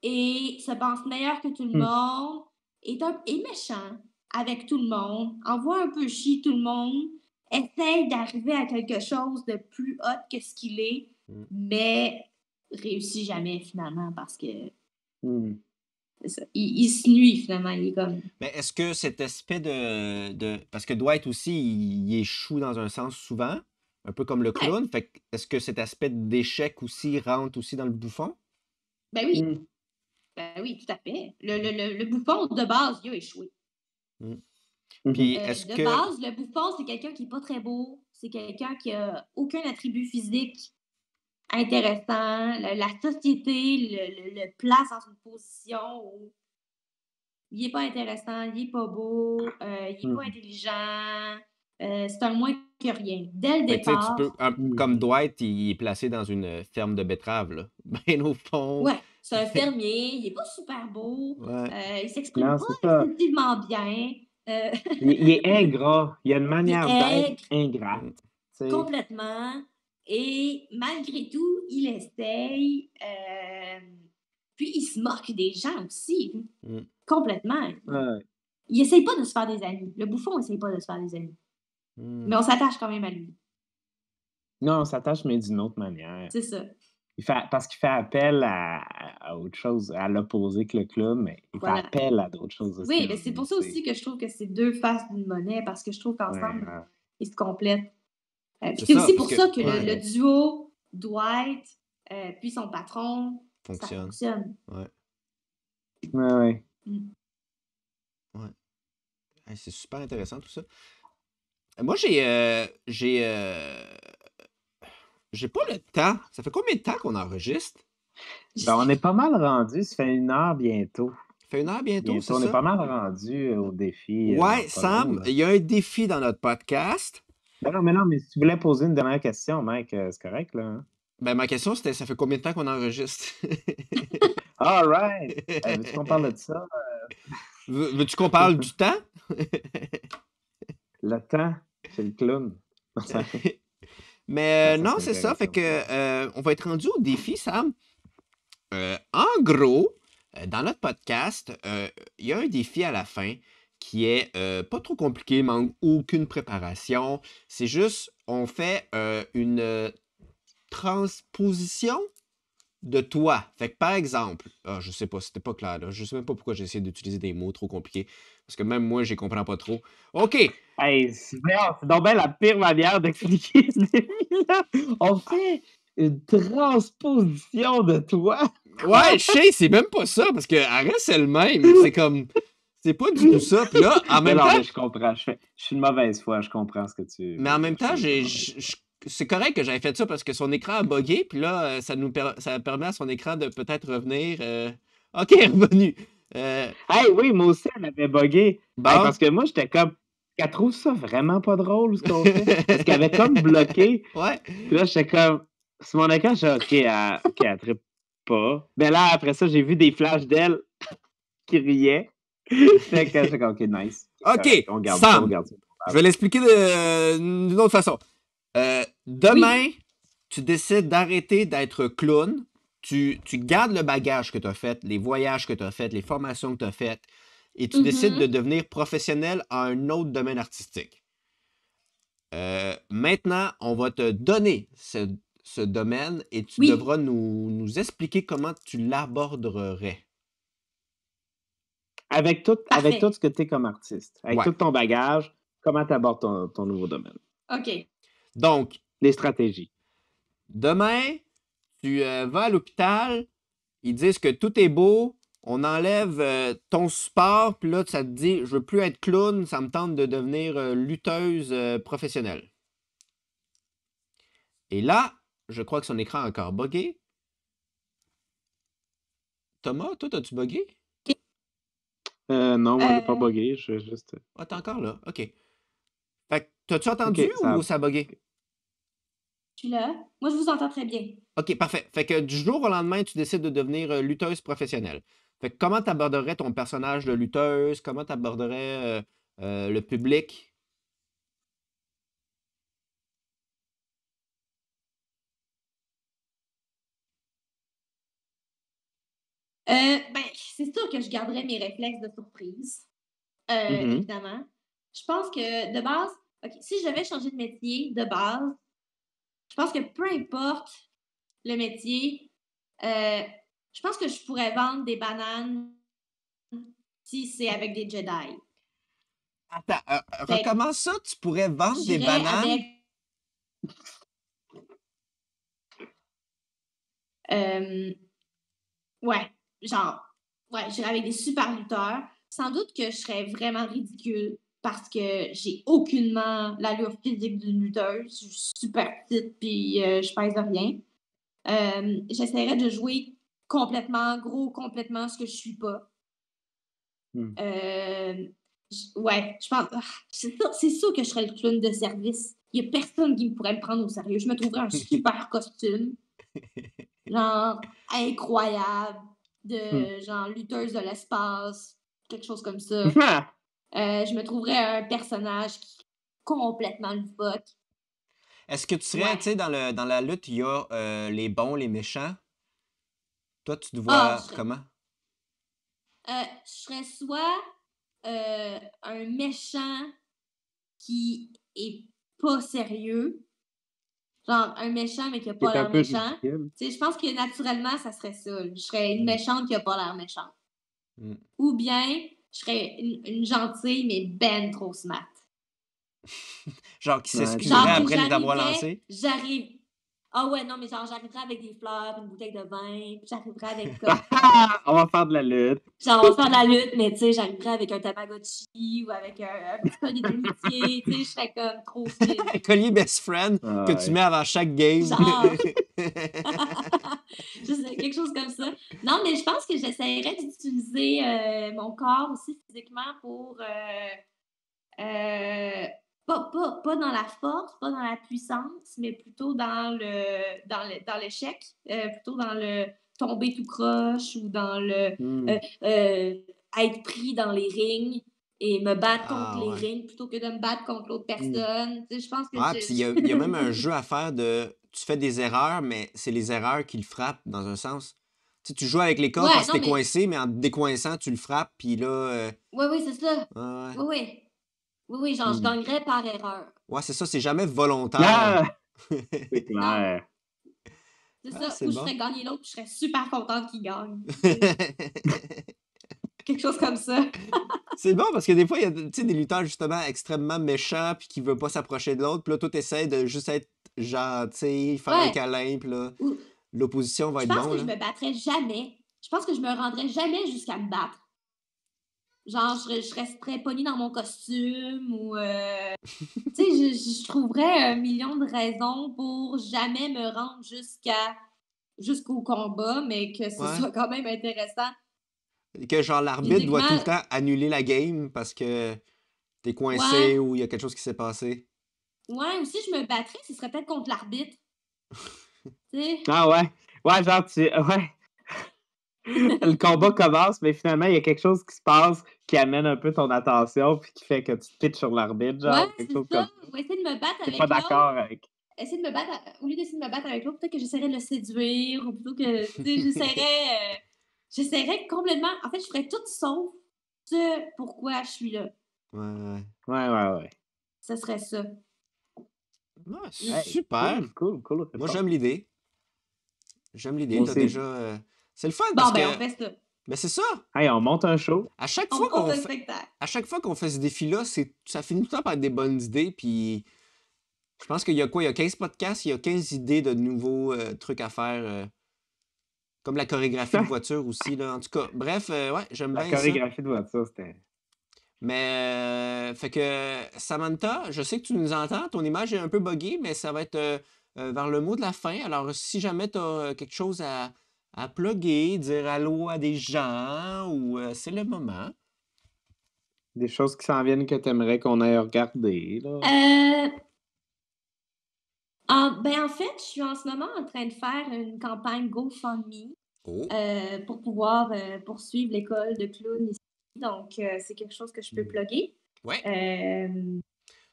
et se pense meilleur que tout le Hmm. monde, est méchant avec tout le monde, envoie un peu chier tout le monde, essaye d'arriver à quelque chose de plus hot que ce qu'il est, Mm. mais réussit jamais finalement parce que Hmm. c'est ça. Il se nuit finalement. Il est comme. Mais est-ce que cet aspect Parce que Dwight aussi, il échoue dans un sens souvent, un peu comme le Ouais, clown. Fait que est-ce que cet aspect d'échec aussi rentre aussi dans le bouffon? ben oui, Hmm. ben oui, tout à fait. Le bouffon de base, il a échoué. Mm. Mhm. Puis est-ce De que... base, le bouffon, c'est quelqu'un qui n'est pas très beau, c'est quelqu'un qui a aucun attribut physique intéressant. La société le place dans une position où il n'est pas intéressant, il n'est pas beau, il n'est pas Hmm. intelligent. C'est un moins que rien. Dès le Fait que tu sais, tu peux... départ, Comme Mhm. Dwight, il est placé dans une ferme de betteraves, là. Ben au fond. ouais, c'est un fermier, il n'est pas super beau, Ouais. il s'exprime Non, pas c'est ça. excessivement bien, Il est ingrat. Il a une il est manière d'être aigre, ingrate. Mm. Tu sais. complètement. Et malgré tout, il essaye. Puis il se moque des gens aussi, Mm. complètement. Ouais. Il essaye pas de se faire des amis. Le bouffon essaye pas de se faire des amis. Mm. Mais on s'attache quand même à lui. Non, on s'attache, mais d'une autre manière. C'est ça. Parce qu'il fait appel à autre chose, à l'opposé que le club, mais il fait Voilà. appel à d'autres choses aussi Oui, en mais c'est lui, pour ça tu sais. aussi que je trouve que c'est deux faces d'une monnaie, parce que je trouve Ouais, qu'ensemble, ouais. ils se complètent. Puis C'est c'est ça, aussi parce pour que... ça que Ouais, le duo Dwight puis son patron, ça fonctionne. fonctionne. Ouais. Ouais, ouais. Mm. Ouais. Hey, c'est super intéressant tout ça. Moi, j'ai pas le temps. Ça fait combien de temps qu'on enregistre? Ben, on est pas mal rendu, ça fait 1 heure bientôt. Ça fait 1 heure bientôt, c'est On est ça? pas mal rendu au défi Ouais, dans pas long, Sam, là. il y a un défi dans notre podcast. Ben non, mais si tu voulais poser une dernière question, mec, c'est correct, là. Hein? Ben, ma question, c'était, ça fait combien de temps qu'on enregistre? All right! Veux-tu qu'on parle de ça? Veux-tu qu'on parle du temps? Le temps chez le clown. Non, Mais ça non, serait c'est ça. Fait intéressant. que on va être rendu au défi, Sam. En gros, dans notre podcast, il y a un défi à la fin qui est pas trop compliqué, manque aucune préparation. C'est juste, on fait une transposition de toi. Fait que par exemple, je sais pas, c'était pas clair, là. Je sais même pas pourquoi j'ai essayé d'utiliser des mots trop compliqués. Parce que même moi, j'y comprends pas trop. OK. Hey, c'est donc bien la pire manière d'expliquer ce défi-là. On fait une transposition de toi. Ouais, je sais, c'est même pas ça, parce qu'elle reste elle-même. C'est comme. C'est pas du tout ça. Puis là, en Non, même non, temps, mais je comprends. Je suis une mauvaise foi. Je comprends ce que tu mais veux en dire. même Je temps, suis une mauvaise foi. c'est correct que j'avais fait ça parce que son écran a buggé, puis là, ça permet à son écran de peut-être revenir. OK, elle est revenu. Hey, oui, moi aussi, elle avait buggé. Hey, Bon. parce que moi, j'étais comme. Elle trouve ça vraiment pas drôle, ce qu'on fait. Parce qu'elle avait comme bloqué. Ouais. Puis là, j'étais comme. Sur mon écran, j'étais OK, elle trippe pas. Mais là, après ça, j'ai vu des flashs d'elle qui riait. Fait que j'étais comme, OK, nice. Correct. OK, On garde ça, on Sam, garde ça. je vais l'expliquer d'une autre façon. Demain, Oui. tu décides d'arrêter d'être clown. Tu gardes le bagage que tu as fait, les voyages que tu as fait, les formations que tu as faites, et tu décides de devenir professionnel à un autre domaine artistique. Maintenant, on va te donner ce domaine et tu Oui. devras nous expliquer comment tu l'aborderais. Avec tout Parfait. ce que tu es comme artiste, avec Ouais. tout ton bagage, comment tu abordes ton nouveau domaine? OK. Donc, Les stratégies. demain, tu vas à l'hôpital, ils disent que tout est beau, on enlève ton support, puis là, ça te dit, je veux plus être clown, ça me tente de devenir lutteuse professionnelle. Et là, je crois que son écran a encore buggé. Thomas, toi, as-tu buggé? Non, moi, j'ai pas Euh, buggé. Je vais juste. Ah, t'es encore là, OK. Fait que, t'as-tu OK, entendu ça. ou ça a buggé? je suis là. Moi, je vous entends très bien. OK, parfait. Fait que du jour au lendemain, tu décides de devenir lutteuse professionnelle. Fait que comment t'aborderais ton personnage de lutteuse? Comment t'aborderais le public? Ben, c'est sûr que je garderais mes réflexes de surprise, Mhm. évidemment. Je pense que de base, OK, si je devais changer de métier de base, je pense que peu importe le métier, je pense que je pourrais vendre des bananes si c'est avec des Jedi. Attends, Fait que recommence ça, tu pourrais vendre des j'irais bananes? avec, ouais, genre, ouais, j'irais avec des super lutteurs. Sans doute que je serais vraiment ridicule parce que j'ai aucunement l'allure physique d'une lutteuse. Je suis super petite puis je pèse rien. J'essaierais de jouer complètement gros, complètement ce que je suis pas. Hmm. Ouais, je pense. C'est sûr que je serais le clown de service. Il n'y a personne qui me pourrait me prendre au sérieux. Je me trouverais un super costume, genre incroyable, Hmm. de genre lutteuse de l'espace, quelque chose comme ça. Je me trouverais un personnage qui est complètement loufoque. Est-ce que tu serais, Ouais. tu sais, dans la lutte, il y a les bons, les méchants. Toi, tu te Ah, vois comment? je serais soit un méchant qui est pas sérieux, genre un méchant mais qui a Qui pas est un l'air peu méchant. ridicule. Tu sais, je pense que naturellement, ça serait ça. Je serais une Mm. méchante qui a pas l'air méchante. Mm. Ou bien, je serais une gentille mais ben trop smart. Genre qui Ouais, s'excuserait Genre que après les avoir lancés? j'arrive. Ah ouais, non, mais genre, j'arriverais avec des fleurs, une bouteille de vin, puis j'arriverais avec comme. On va faire de la lutte. Genre, on va faire de la lutte, mais tu sais, j'arriverais avec un Tamagotchi ou avec un petit collier d'amitié, tu sais, je serais comme trop fine. Un collier best friend Ah, que tu ouais. mets avant chaque game. Genre. Je sais, quelque chose comme ça. Non, mais je pense que j'essaierais d'utiliser mon corps aussi physiquement pour. Pas dans la force, pas dans la puissance, mais plutôt dans l'échec, plutôt dans le tomber tout croche ou dans le Hmm. être pris dans les rings et me battre contre Ah les ouais. rings plutôt que de me battre contre l'autre Hmm. personne. Tu sais, je pense que Ah, puis il y a même un jeu à faire de. Tu fais des erreurs, mais c'est les erreurs qui le frappent dans un sens. Tu sais, tu joues avec les cordes Ouais, parce que non, t'es mais. coincé, mais en te décoinçant, tu le frappes, puis là. Oui, oui, c'est ça. Ouais, Oui, oui. Oui, oui, genre, je Hmm. gagnerais par erreur. ouais, c'est ça, c'est jamais volontaire. Ah, c'est Non. clair. C'est Ah, ça. c'est Ou je bon. ferais gagner l'autre, puis je serais super contente qu'il gagne. Quelque chose comme ça. C'est bon parce que des fois, il y a tu sais, des lutteurs justement extrêmement méchants puis qui veulent pas s'approcher de l'autre. Puis là, toi, t'essaies de juste être gentil, faire un Ouais. câlin, puis là, Ou l'opposition va je être pense bon, que je là. me battrais jamais. Je pense que je me rendrais jamais jusqu'à me battre. Genre, je resterais pognée dans mon costume ou... tu sais, je trouverais un million de raisons pour jamais me rendre jusqu'au combat, mais que ce Ouais. soit quand même intéressant Que genre l'arbitre doit tout le physiquement. temps annuler la game parce que t'es Ouais. coincé ou il y a quelque chose qui s'est passé. Ouais, ou si je me battrais, ce serait peut-être contre l'arbitre. Tu sais? Ah ouais. Ouais, genre, ouais. Le combat commence, mais finalement, il y a quelque chose qui se passe qui amène un peu ton attention puis qui fait que tu te pitches sur l'arbitre, genre, Ouais, quelque c'est chose ça. comme ça. Ou essayer de me battre T'es avec pas l'autre. d'accord avec. Essayer de me battre, au lieu d'essayer de me battre avec l'autre, peut-être que j'essaierais de le séduire, ou plutôt que, tu sais, j'essaierais complètement, en fait, je ferais tout sauf ce pourquoi je suis là. Ouais. Ouais. Ce serait ça. Ouais, Hey, super. cool Moi, réponse. j'aime l'idée. J'aime l'idée. Moi T'as aussi. déjà. C'est le fun Bon, parce ben, que. on fait ça. Ben, c'est ça. Hey, on monte un show. À chaque On fois monte qu'on un fait. spectacle. À chaque fois qu'on fait ce défi-là, ça finit tout le temps par être des bonnes idées. Puis je pense qu'il y a quoi? Il y a 15 podcasts, il y a 15 idées de nouveaux trucs à faire. Comme la chorégraphie de voiture aussi, là. En tout cas, bref, ouais, j'aime La bien ça. chorégraphie de voiture, c'était. Mais, fait que, Samantha, je sais que tu nous entends. Ton image est un peu buggée, mais ça va être vers le mot de la fin. Alors, si jamais tu as quelque chose à plugger, dire allô à des gens, ou c'est le moment. Des choses qui s'en viennent que t'aimerais qu'on aille regarder, là. Ben, en fait, je suis en ce moment en train de faire une campagne GoFundMe Oh, pour pouvoir poursuivre l'école de clown ici. Donc, c'est quelque chose que je peux plugger. ouais.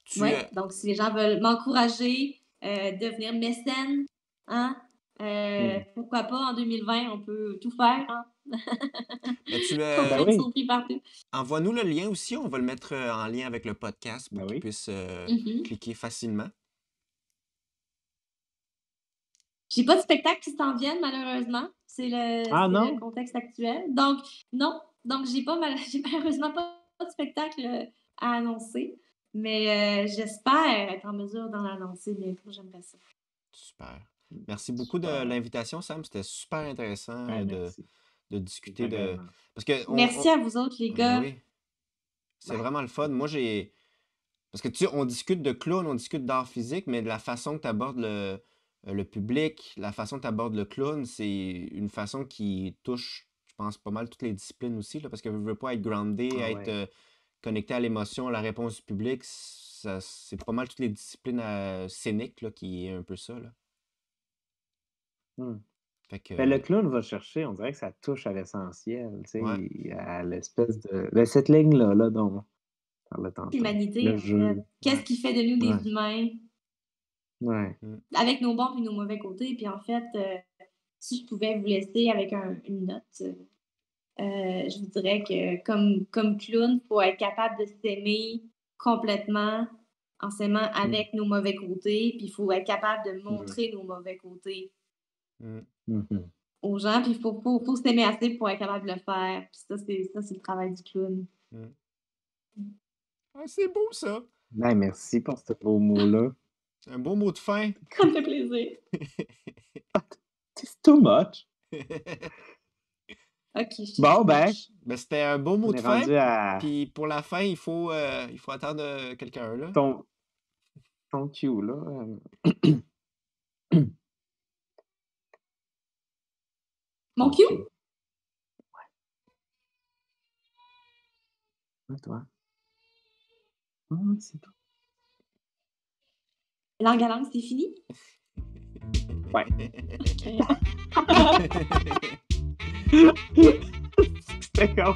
Tu, Ouais, donc si les gens veulent m'encourager, devenir mécène, hein, pourquoi pas en 2020, on peut tout faire, hein? ben, On peut Ben être oui. surpris partout. envoie-nous le lien aussi. On va le mettre en lien avec le podcast pour Ben qu'ils oui. puissent Mhm. cliquer facilement. J'ai pas de spectacle qui s'en viennent, malheureusement. Ah C'est le non? contexte actuel. Donc, non. Donc, j'ai malheureusement pas de spectacle à annoncer. Mais j'espère être en mesure d'en annoncer bientôt. J'aimerais ça. Super. Merci beaucoup de Super. l'invitation, Sam. C'était super intéressant Ben, merci. de discuter de. Vraiment. Parce que Merci à vous autres, les Ben gars. oui, c'est Ben, vraiment le fun. Moi, j'ai. Parce que tu sais, on discute de clown, on discute d'art physique, mais de la façon que tu abordes le public, la façon que tu abordes le clown, c'est une façon qui touche, je pense, pas mal toutes les disciplines aussi, là, parce que je veux pas être groundé, ah être ouais. connecté à l'émotion, à la réponse du public. C'est pas mal toutes les disciplines scéniques là, qui est un peu ça. Là. Hmm. Fait que, Ben, le clown va chercher, on dirait que ça touche à l'essentiel, tu ouais. sais, à l'espèce de. Ben, cette ligne-là, là, dont on parlait tantôt. L'humanité, Le en fait. jeu. Qu'est-ce Ouais. qui fait de nous des Ouais. humains, Ouais. avec nos bons et nos mauvais côtés. Puis en fait, si je pouvais vous laisser avec une note, je vous dirais que comme clown, il faut être capable de s'aimer complètement en s'aimant avec nos mauvais côtés. Puis il faut être capable de montrer nos mauvais côtés Mm. Mhm. aux gens. Puis il faut s'aimer assez pour être capable de le faire. Puis ça, c'est le travail du clown. Mm. Ah, c'est beau ça. Ben, merci pour ce beau mot-là. Un beau mot de fin. Ça me fait plaisir. It's too much. OK, je suis Bon, ben, Ben, c'était un beau mot on de est fin. rendu à Puis pour la fin, il faut attendre quelqu'un là. ton cue, là. Mon Ton cue? cue. Ouais, toi. Ah, c'est tout. Langue à langue, c'est fini? Ouais. OK. C'était con.